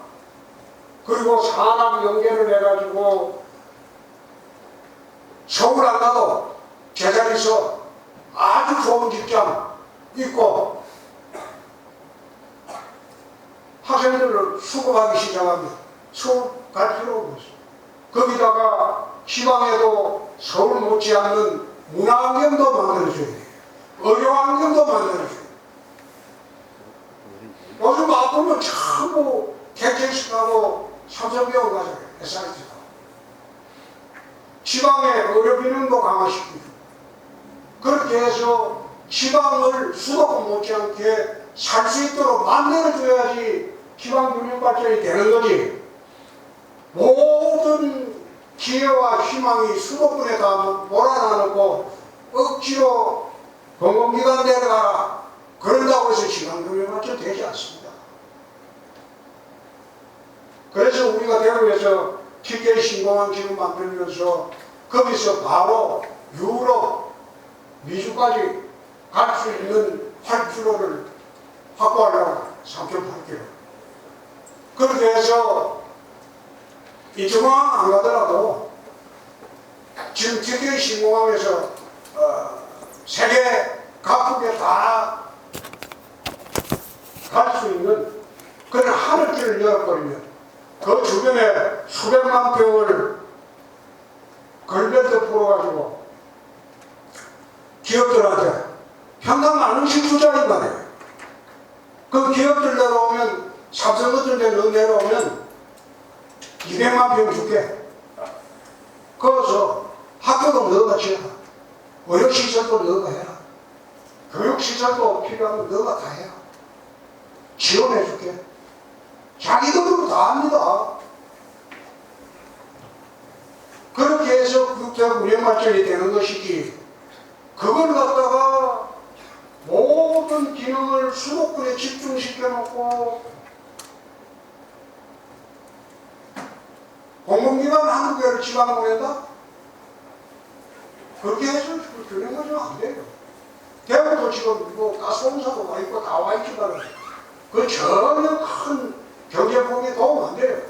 그리고 산업 연계를 해가지고 서울 안 가도 제자리에서 아주 좋은 직장 있고 학생들을 수급하기 시작하면 서울 갈 필요가 없어요. 거기다가 지방에도 서울 못지않는 문화환경도 만들어줘야 돼요. 의료환경도 만들어줘야 돼요. 요즘 아프면 전부 개체식하고 삼성병원 가잖아요. SRT가. 지방의 의료기능도 강화시키고 그렇게 해서 지방을 수도권 못지않게 살 수 있도록 만들어줘야지 지방균형 발전이 되는 거지. 모든 기회와 희망이 수도권에 다 몰아넣고 억지로 공공기관 내려가라. 그런다고 해서 지방균형 발전 되지 않습니다. 그래서 우리가 대구에서 TK 신공항 지금 만들면서 거기서 바로 유럽, 미주까지 갈 수 있는 활주로를 확보하려고 3.8km. 그렇게 해서 이중항 안 가더라도 지금 TK 신공항에서 세계 각국에 다 갈 수 있는 그런 하늘길을 열어버리면 그 주변에 수백만 평을 걸벨트 풀어가지고 기업들한테 평당 만원씩 투자인 말이에요. 그 기업들 내려오면 삼성 같은 데 내려오면 200만 평 줄게. 거기서 학교도 너가 지어라. 의료시설도 너가 해라. 교육시설도 필요하면 너가 다 해라. 지원해줄게. 자기 돈으로 다 합니다. 그렇게 해서 국가 운영발전이 되는 것이지, 그걸 갖다가 모든 기능을 수도권에 집중시켜 놓고 공공기관 한두 개를 지방 보낸다? 그렇게 해서 균형하면 안 돼요. 대구도 지금 뭐 가스공사도 와 있고 다 와 있지만 그 전혀 큰 경제폭에 도움 안 돼요.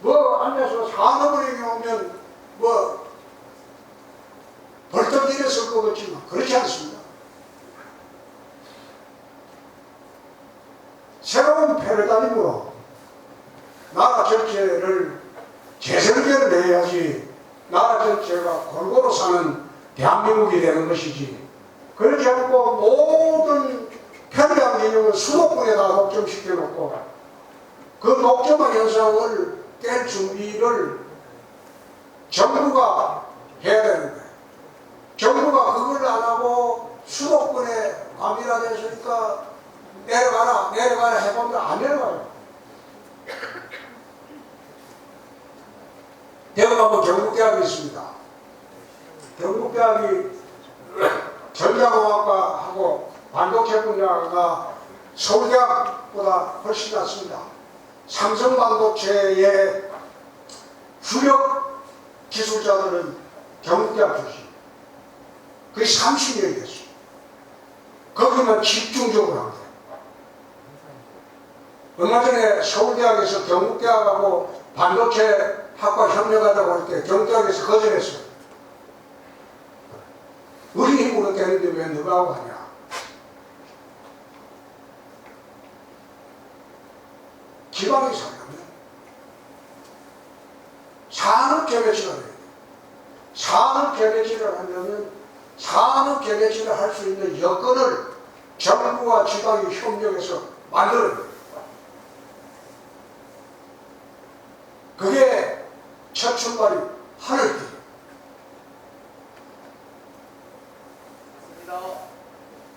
뭐 앉아서 산업을 얘기하면 뭐 벌떡 일어설 것 같지만 그렇지 않습니다. 새로운 패러다임으로 나라 전체를 재설계를 해야지 나라 전체가 골고루 사는 대한민국이 되는 것이지, 그렇지 않고 모든 편리한 개념을 수도권에다 독점시켜 놓고 그 독점한 현상을 깰 준비를 정부가 해야 되는 거예요. 정부가 그걸 안 하고 수도권에 과밀화됐으니까 내려가라 해보면 안 내려가요. 대구 가면 경북대학이 있습니다. 경북대학이 전자공학과하고 반도체 분야가 서울대학보다 훨씬 낫습니다. 삼성반도체의 주력 기술자들은 경북대학 출신. 그게 30년이 됐어요. 거기만 집중적으로 합니다. 얼마 전에 서울대학에서 경북대학하고 반도체 학과 협력하자고 할 때 경북대학에서 거절했어요. 우리 힘으로 되는데 왜 너가 하고 하냐. 지방에 살려면 산업 재배치를 해야 돼요. 산업 재배치를 하려면 산업 재배치를 할 수 있는 여건을 정부와 지방이 협력해서 만들어야 돼요. 그게 첫 출발이 하늘길.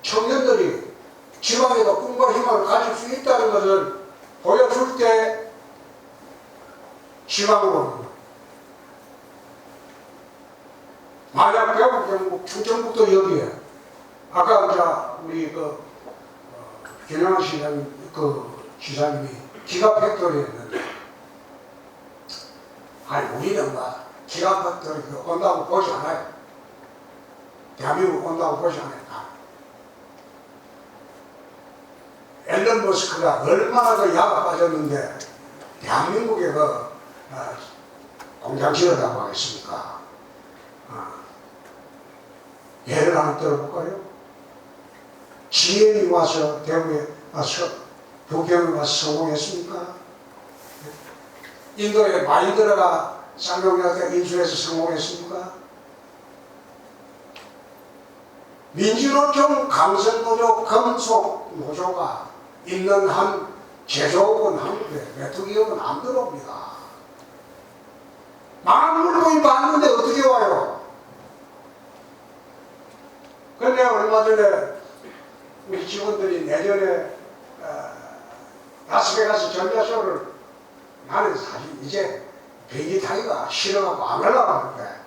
청년들이 지방에도 꿈과 희망을 가질 수 있다는 것을 보여줄 때 지방으로 오는 거예요. 만약 대구, 경북, 충청북도 여기에 아까 우리 김영환 시장님 지사님이 기가 팩토리 했는데, 아니 우리는 기가 팩토리 온다고 보지 않아요. 대한민국 온다고 보지 않아요. 앨런 머스크가 얼마나 그 야가 빠졌는데 대한민국에 공장 지으라고 하겠습니까? 예를 하나 들어볼까요? GM이 와서 대구에 와서 도쿄에 와서 성공했습니까? 인도에 마인드라가 쌍용역에 인수해서 성공했습니까? 민주노총, 강선노조, 금속노조가 있는 한 제조업은 한국에 메뚜기업은 안 들어옵니다. 망한 물건이 많은데 어떻게 와요? 근데 얼마 전에 우리 직원들이 내년에 라스베가스 전야쇼를, 나는 사실 이제 비행기 타기가 싫어가고 안 가려고 하는데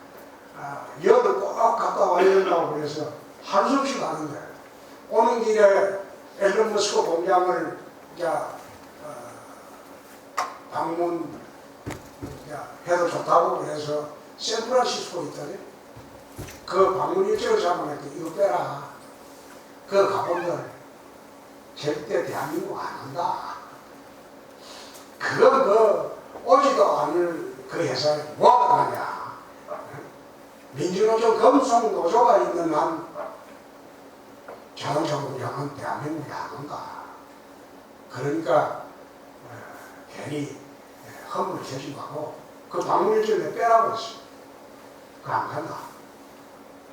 여도 꼭 갔다 와야 된다고 그래서 하루 som씩 가는데, 오는 길에 앨런 머스크 공장을 방문 해도 좋다고 해서 샌프란시스코 있더니 그 방문 일정을 잡아내니까 이거 빼라. 그 가본들 절대 대한민국 안 온다. 그건 오지도 않을 그 회사에 뭐가 가냐. 민주노총 금속노조가 있는 한 자동차 공장은 대한민국에 안 온다. 그러니까 괜히 허물을 제지 말고 그 방문 일정에 빼라고 했어. 그 안 간다.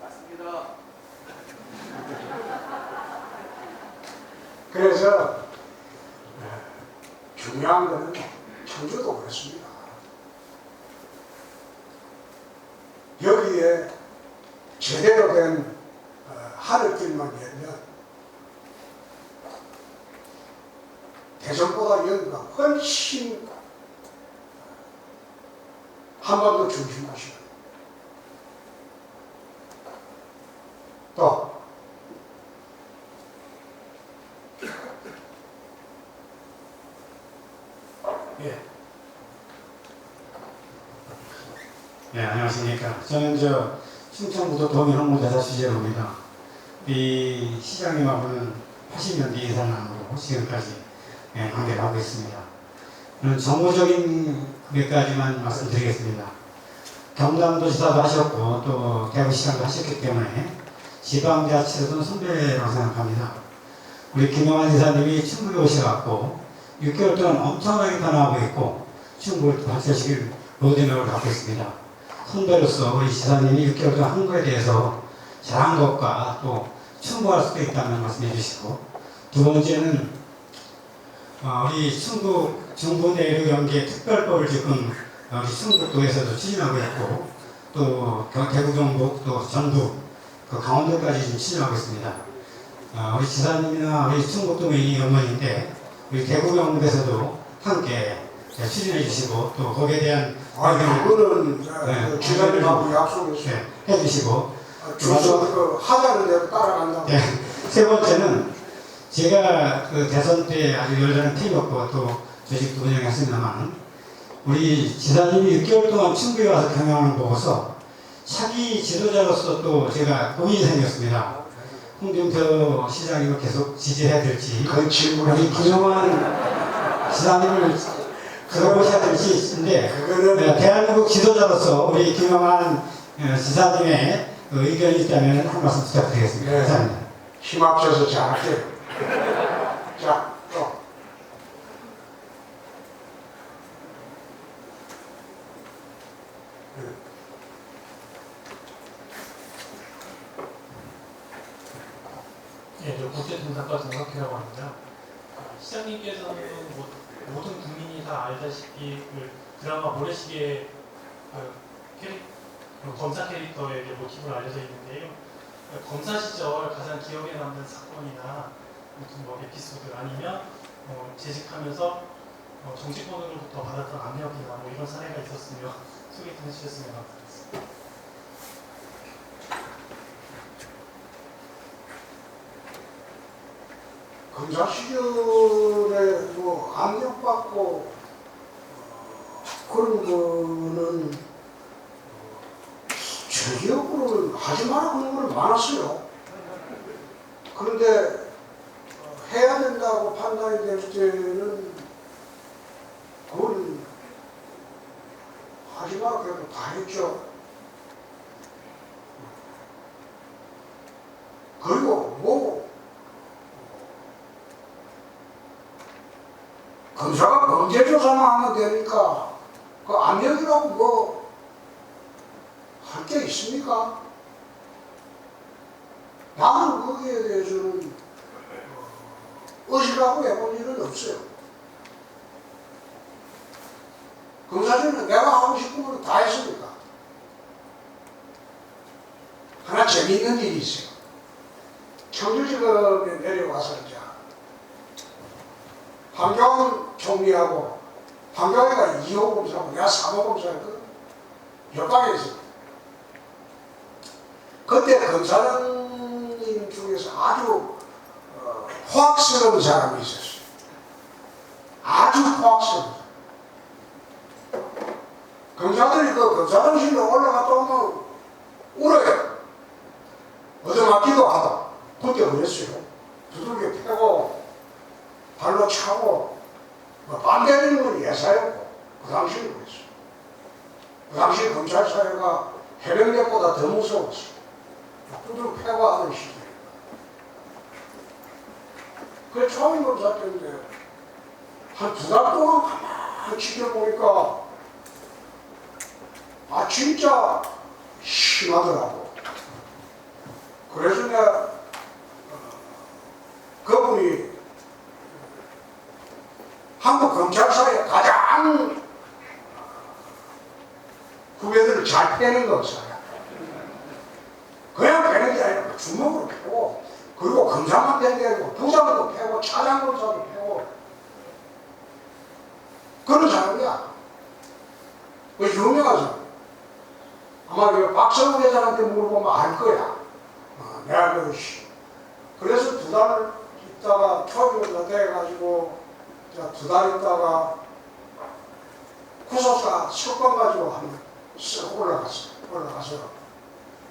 맞습니다. 그래서 중요한 것은 청주도 그렇습니다. 여기에 제대로 된 하늘길만 열면 대전보다 여기가 훨씬 한반도 중심이시고 또 예. 네, 안녕하십니까. 저는 충청북도 도민 홍보대사 주재로입니다. 이 시장님하고는 80년 뒤 이상으로 지금까지 관계를 하고 있습니다. 저는 정무적인 몇 가지만 말씀드리겠습니다. 경남도지사도 하셨고 또 대구시장도 하셨기 때문에 지방자치로서는 선배라고 생각합니다. 우리 김영환 지사님이 충북에 오셔갖고 6개월 동안 엄청나게 변화하고 있고 충북을 발전시킬 로드맵을 갖고 있습니다. 선배로서 우리 지사님이 6개월 동안 한 거에 대해서 잘한 것과 또 충고할 수도 있다는 말씀해 주시고, 두 번째는 우리 충북 중부 내륙 연계 특별법을 지금 우리 충북도에서도 추진하고 있고 또 대구 경북 또 전북 그 강원도까지 지금 추진하고 있습니다. 우리 지사님이나 우리 충북도민이 어머니인데 우리 대구 경북에서도 함께 추진해 주시고 또 거기에 대한 그거는 지사님하고 약속했어요. 해주시고 그 하자는 대로 따라간다고. 네. 세 번째는 제가 그 대선 때 아주 열렬한 팀이었고 또 조직도 운영했습니다만 우리 지사님이 6개월 동안 충북에 와서 경영을 보고서 차기 지도자로서 또 제가 고민이 생겼습니다. 홍준표 시장님을 계속 지지해야 될지 우리 김영환 지사님을 들어보셔야 될지인데 대한민국 지도자로서 우리 김영환 지사님의 그 의견이 있다면 한 말씀 부탁드리겠습니다. 네. 감사합니다. 힘 합쳐서 잘할게요. 자, 또. 예, 저 국제통상과 정석희라고 합니다. 시장님께서는 모든 국민이 다 알다시피 그 드라마 모래시계 검사 캐릭터의 모티브로 알려져 있는데요. 검사 시절 가장 기억에 남는 사건이나 무슨 에피소드 아니면 재직하면서 정치권으로부터 받았던 압력이나 이런 사례가 있었으면 소개 좀 해주셨으면 감사하겠습니다. 검사 시절에 압력받고 그런 거는 제 기억으로는 하지 마라 그런 거는 많았어요. 그런데 해야 된다고 판단이 될 때는 그걸 하지 마라 그래도 다 했죠. 그리고 검사가 범죄 조사만 하면 되니까 그 압력이라고 할 게 있습니까? 나는 거기에 대해서는 의식하고 해본 일은 없어요. 검사들은 내가 하고 싶은 걸 다 했으니까. 하나 재미있는 일이 있어요. 청주지검에 내려와서 이제 황교안 총리하고 황교안이가 2호 검사고 내가 3호 검사였거든. 옆방에 있어. 그때 검사님 중에서 아주 호학스러운 사람이 있었어요. 아주 호학스러운 사람. 검사들이 그 검사장실로 올라갔다 오면 울어요. 얻어맞기도 하다. 그때 그랬어요. 두들겨 패고 발로 차고 뺨 때리는 건 예사였고 그 당시는 그랬어요. 그 당시 검찰 사회가 해병대보다 더 무서웠어요. 두들겨 패고 하는 시대. 그 초임 검사 때문에 한 2달 동안 가만히 지켜보니까 진짜 심하더라고. 그래서 내가 그분이 한국 검찰사에 가장 후배들을 잘 빼는 검사야. 그냥 빼는 게 아니라 주먹으로 패고, 그리고 검사만 뺀 게 아니고 부장도 패고 차장 검사도 패고 그런 사람이야. 그 유명하죠. 아마 박성우 회장한테 물어보면 알 거야. 내가 그래서 2달 있다가 초임검사 돼가지고 2달 있다가 구속사 석방 가지고 쓱 올라가서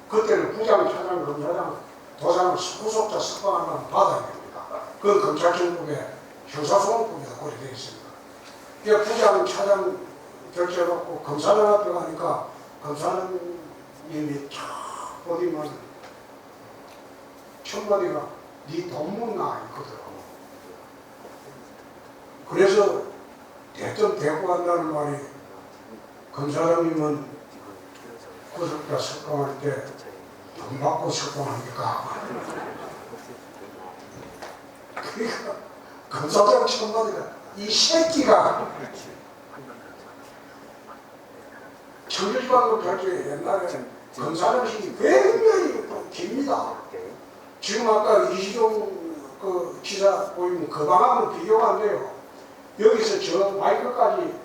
그때는 부장, 차장, 검사장, 도장을 구속자 석방하면 받아야 됩니다. 그건 검찰청국에 형사소송법에 고려되어 있습니다. 이게 부장, 차장 결제해놓고 검사장 앞에 가니까 검사님이 탁 보디만 청바디가 네 돈문나 있거든요. 그래서 대뜸 대고 한다는 말이 검사장님은 구속자 석방할 때 돈 받고 석방합니까? 그러니까 검사장 청바디가 이 새끼가 청주지방검찰청에 옛날에 검사장실이 굉장히 깁니다. 지금 아까 이시종 그 지사 보이면 그 방하고는 비교가 안 돼요. 여기서 저 마이크까지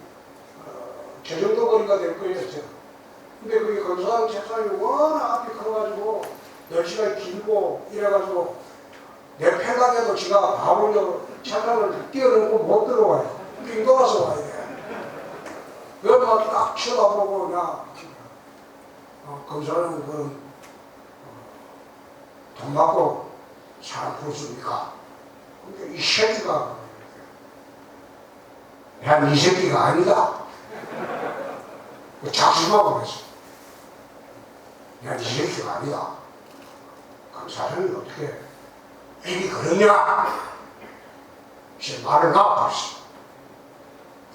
저 정도 거리가 될 거예요. 근데 그게 검사장 책상이 워낙 앞이 커가지고 날씨가 길고 이래가지고 내 폐각에도 지가 바보려 책상을 뛰어넘고 못 들어와요. 빙 돌아서 와야 돼. 그러면 딱 쳐다보고 나 검사는 그런 돈 받고 사람 부르십니까? 근데 이 새끼가 난 이 새끼가 아니다. 자수하고 그랬어. 난 이 새끼가 아니다. 검사장이 어떻게 입이 그러냐? 이제 말을 나와버렸어.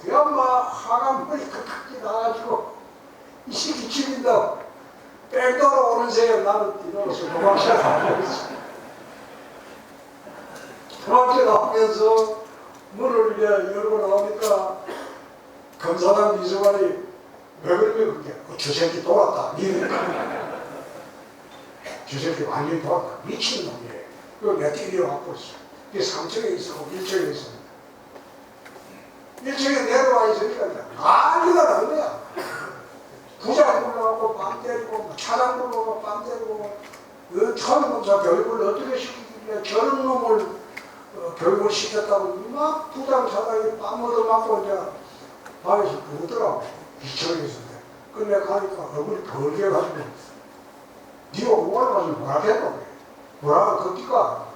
그 엄마 화가 머리 크게 나가지고 이 새끼 죽인다. 뺑 돌아오는 새에 나는 뒤돌아서 도망쳐 나오면서 도망쳐 나오면서 문을 열고 나오니까 검사장 미소관이 왜 그러면 그게 저 새끼 돌았다. 저 새끼 완전히 돌았다. 미친놈이에요. 그거 내가 뛰어갖고 있어. 이게 3층에 있었고 1층에 있었는데 1층에 내려와 있으니까 난리가 난 거야. 부장 불러갖고 뺨 때리고 차장 불러갖고 뺨 때리고 초임검사 교육을 어떻게 시키길래 저런 놈을 교육을 시켰다고 막 부장 차장이 뺨 얻어맞고 이제 방에서 그러더라고. 2층에 있었는데 근데 가니까 얼굴이 벌게가지고 니가 올라가서 뭐라 했노? 뭐라 그니까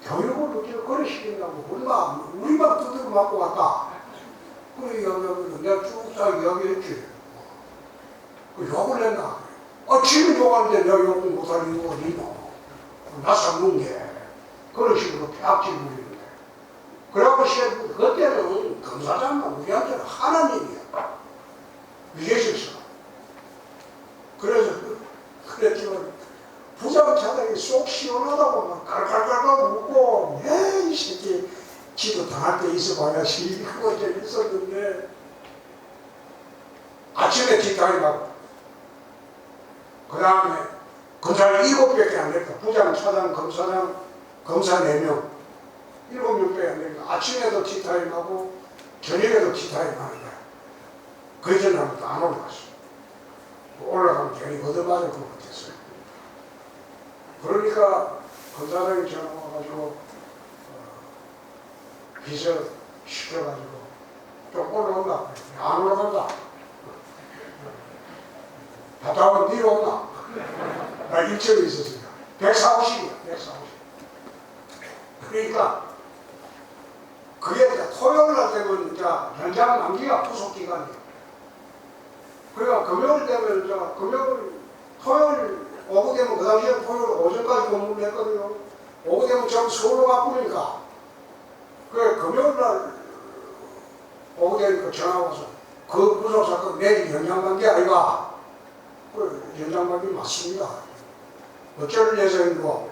교육을 어떻게 그래 시킨다고 얼마 우리만 두들겨 맞고 왔다. 그래 여기 내가 쭉딱 이야기했지. 그 욕을 했나? 지금 욕하는데 내가 욕을 못할 이유가 어디노? 나 삼는 게 그런 식으로 폐악질 부리는데 그래갖고 그때는 검사장만 우리한테는 하나님이야. 위계질서. 그래서 그랬지만 부장차장이 속 시원하다고 막 깔깔깔깔 웃고 에이 새끼 지도 당할 때 있어봐야지 그거 이제 있었는데 아침에 뒷다리 가고 그 다음에 검사를 7밖에 안 됐다. 부장, 차장, 검사장, 검사 4명 7명밖에 안 되니까 아침에도 티타임 하고 저녁에도 티타임 하는 거야. 그 전에 아무것도 안 올라갔어. 올라가면 괜히 얻어맞을 것 같았어요. 그러니까 검사장이 전화 와가지고 비서 시켜가지고 좀 올라온다. 안 올라간다. 갔다 오면 내려오나? 나 일정이 있었으니까. 140이야, 140. 그러니까, 그게 이제 토요일 날 되면 이제 현장 남기가 후속 기간이에요. 그러니까 금요일 되면 이제 토요일 오후 되면 그 당시에 토요일 오전까지 근무를 했거든요. 오후 되면 전 서울로 가보니까 그 금요일 날 오후 되니까 전화 와서 그 구속 사건 내일 현장 관계 아이가? 그 현장 관계 맞습니다. 어쩔 예정이고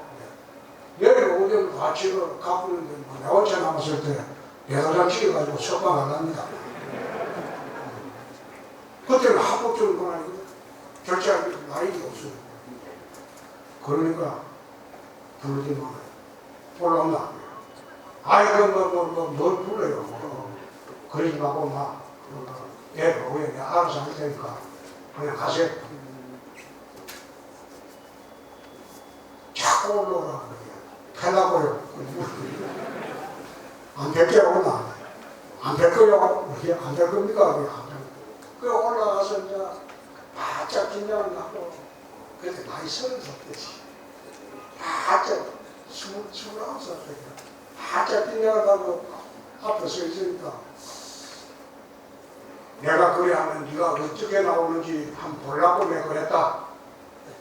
내일 오후 되면 같이 가보는데 내 혼자 남았을 때 배달장 찍어가지고 석방 안 합니다. 그때는 합법적인 건 아니고 결제할 나이가 없어요. 그러니까 부르지만 올라온다. 아이고 뭘 불러요. 그러지 말고 막 오후에 내가 알아서 할 테니까 그냥 가세요. 자꾸 올라오라 패라고요. 안 뵐게요. 오나 안 뵐거요. 안 뵐 겁니까? 그 올라가서 이제 바짝 긴장을 하고 그때 나이 30살이지. 바짝 29살 바짝 긴장을 하고 앞에 서 있으니까 내가 그래 하면 네가 어떻게 나오는지 한번 보려고 내가 그랬다.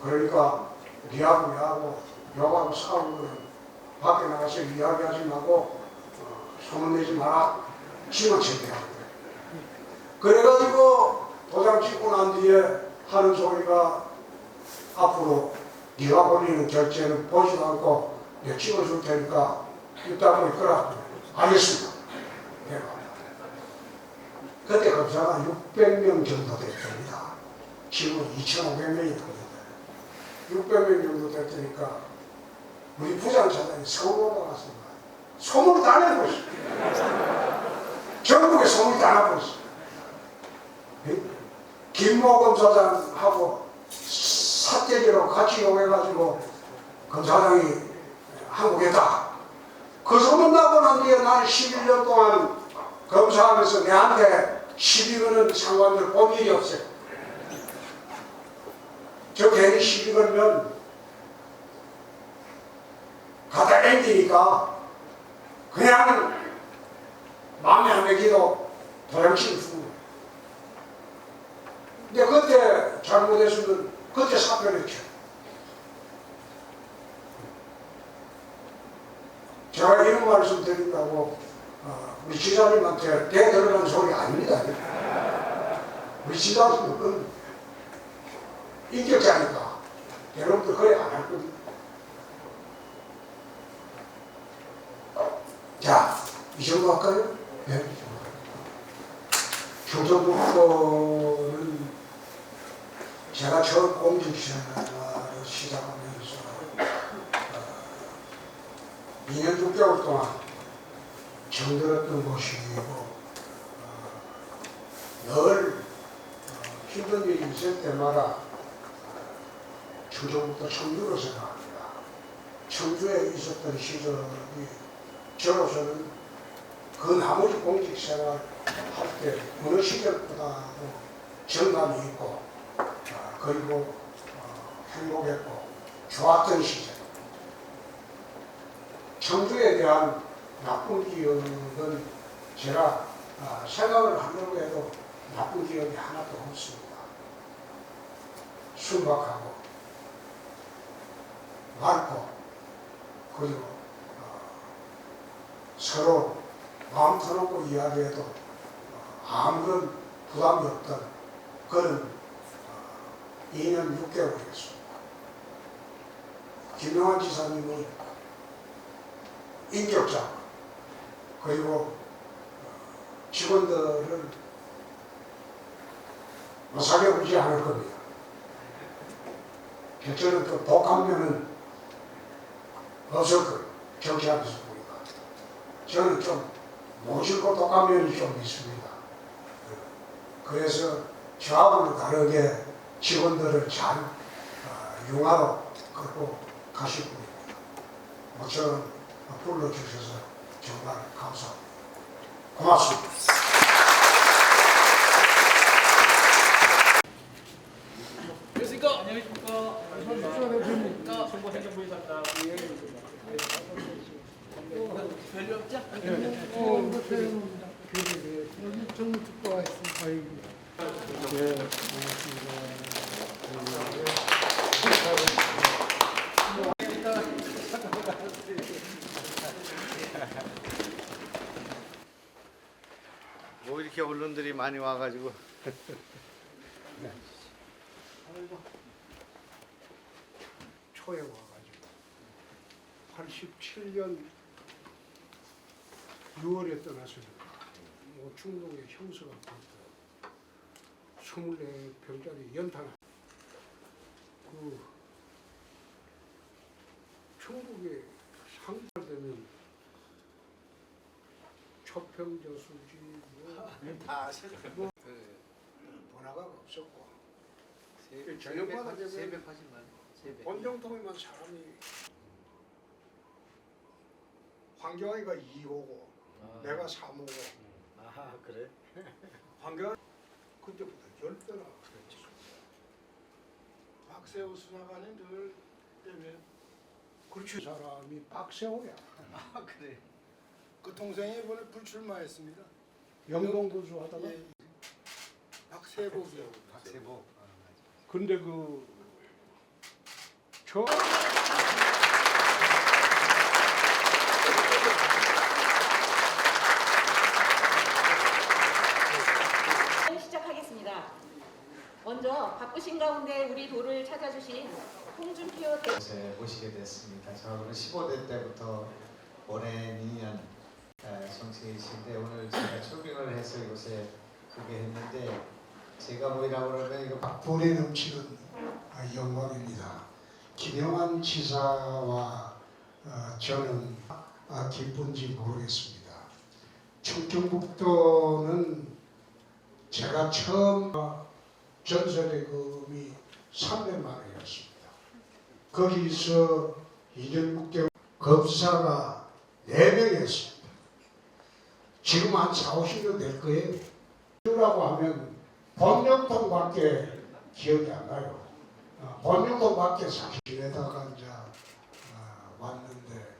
그러니까 네하고 내하고 욕하고 싸우는 거는 밖에 나가서 이야기하지 말고 소문내지 마라. 지만 챙겨야 그래가지고 도장 찍고 난 뒤에 하는 소리가 앞으로 네가 벌리는 결제는 보지도 않고 내가 찍어줄 테니까 이따 보일 거라. 알겠습니다. 내가. 그때 검사가 600명 정도 됐답니다. 지금 2,500명이 됩니다. 600명 정도 됐으니까 우리 부장차장이 서울 올라갔습니다. 소문을 다 내버렸어. 전국에 소문이 다 나버렸어. 김모 검사장하고 사태기로 같이 요구해가지고 검사장이 한국에다. 그 소문 나고 난 뒤에 나는 11년 동안 검사하면서 내한테 시비 거는 상관들 본 일이 없어요. 저 괜히 시비 걸면 가다 땡기니까 그냥 마음에 안 매기도 도장치는 중. 근데 그때 잘못했으면 그때 사표를 했죠. 제가 이런 말씀 드린다고 우리 지사님한테 대들어간 소리 아닙니다. 우리 지사님은 인격자니까 여러분들 그래 안 할 겁니다. 자, 이 정도 할까요? 네. 충청북도는 제가 처음 공직생활을 시작하면서 2년 6개월 동안 정들었던 곳이고 늘 힘든 일이 있을 때마다 충청북도 청주로 생각합니다. 청주에 있었던 시절이 저로서는 그 나머지 공직생활 할 때 어느 시절보다도 정감이 있고 그리고 행복했고 좋았던 시절. 청주에 대한 나쁜 기억은 제가 생각을 하려고 해도 나쁜 기억이 하나도 없습니다. 순박하고 맑고 그리고 서로 마음 터놓고 이야기해도 아무런 부담이 없던 그런 2년 6개월이었습니다. 김영환 지사님은 인격자 그리고 직원들을 못하게 보지 않을 겁니다. 저는 또 독한 면은 없을 거예요. 정치하면서 보니까. 저는 좀 모질고 독한 면이 좀 있습니다. 그래서 저하고는 다르게 직원들을 잘 융화로 끌고 가실 분입니다. 모처럼 불러주셔서 정말 감사합니다. 고맙습니다. 요새 충보행정부에서입니다. 별로 없죠? 여기 정부 듣고 와 있습니다. 예, 뭐 이렇게 언론들이 많이 와가지고 초에 와가지고 87년 6월에 떠났으니까 뭐 중동의 형수가 됐다. 24평짜리 연탄 그 중국에 상발되면 초평저수지 뭐 번화가가 없었고 저녁마다 되면 새벽하지만 새벽 원정통에만 사람이 황교안이가 2호고 내가 3호고 아 그래? 황교안 그때부터 10배나 그랬지. 박세호 수사관이 늘 때문에 그렇지 사람이 박세호야. 아 그래. 그 동생이 이번에 불출마했습니다. 영동군수 하다가 예. 박세복이요. 박세보. 근데 저 시작하겠습니다. 먼저 바쁘신 가운데 우리 도를 찾아주신 홍준표 대 곳에 오시게 됐습니다. 저는 15대 때부터 오랜 인연 정치이신데 오늘 제가 초빙을 해서 이곳에 그게 했는데 제가 뭐라고 그러면 이거 불에 넘치는 영광입니다. 김영환 지사와 저는 기쁜지 모르겠습니다. 충청북도는 제가 처음 전세대금이 300만 원이었습니다. 거기서 2년 6개월 검사가 4명이었습니다. 지금 한 4, 50년 될 거예요. 라고 하면 본영통밖에 기억이 안 나요. 본영통밖에 사실에다가 이제 왔는데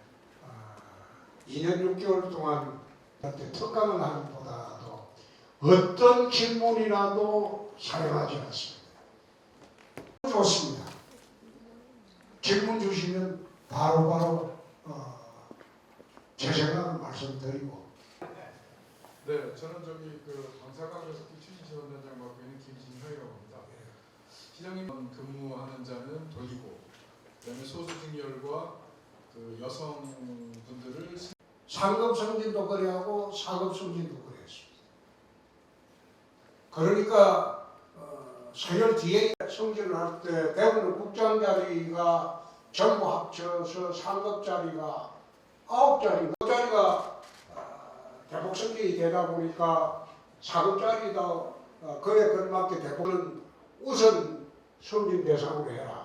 2년 6개월 동안 특감을 하는 보다도 어떤 질문이라도 사용하지 않습니다. 좋습니다. 질문 주시면 바로바로 제 생각을 말씀드리고. 네, 저는 저기 그 방사각에서 최진시 원장장 맡고 있는 김진형이라고 합니다. 시장님 근무하는 자는 돌리고, 그다음에 소수증열과 그 여성분들을 상급 승진도 그래하고 사급 승진도 그랬습니다. 그러니까 서열 뒤에 승진을 할 때 대부분 국장 자리가 전부 합쳐서 상급 자리가 9자리, 9자리가 대폭 승진이 되다 보니까 사급 자리도 그에 걸맞게 대폭은 우선 승진 대상으로 해라.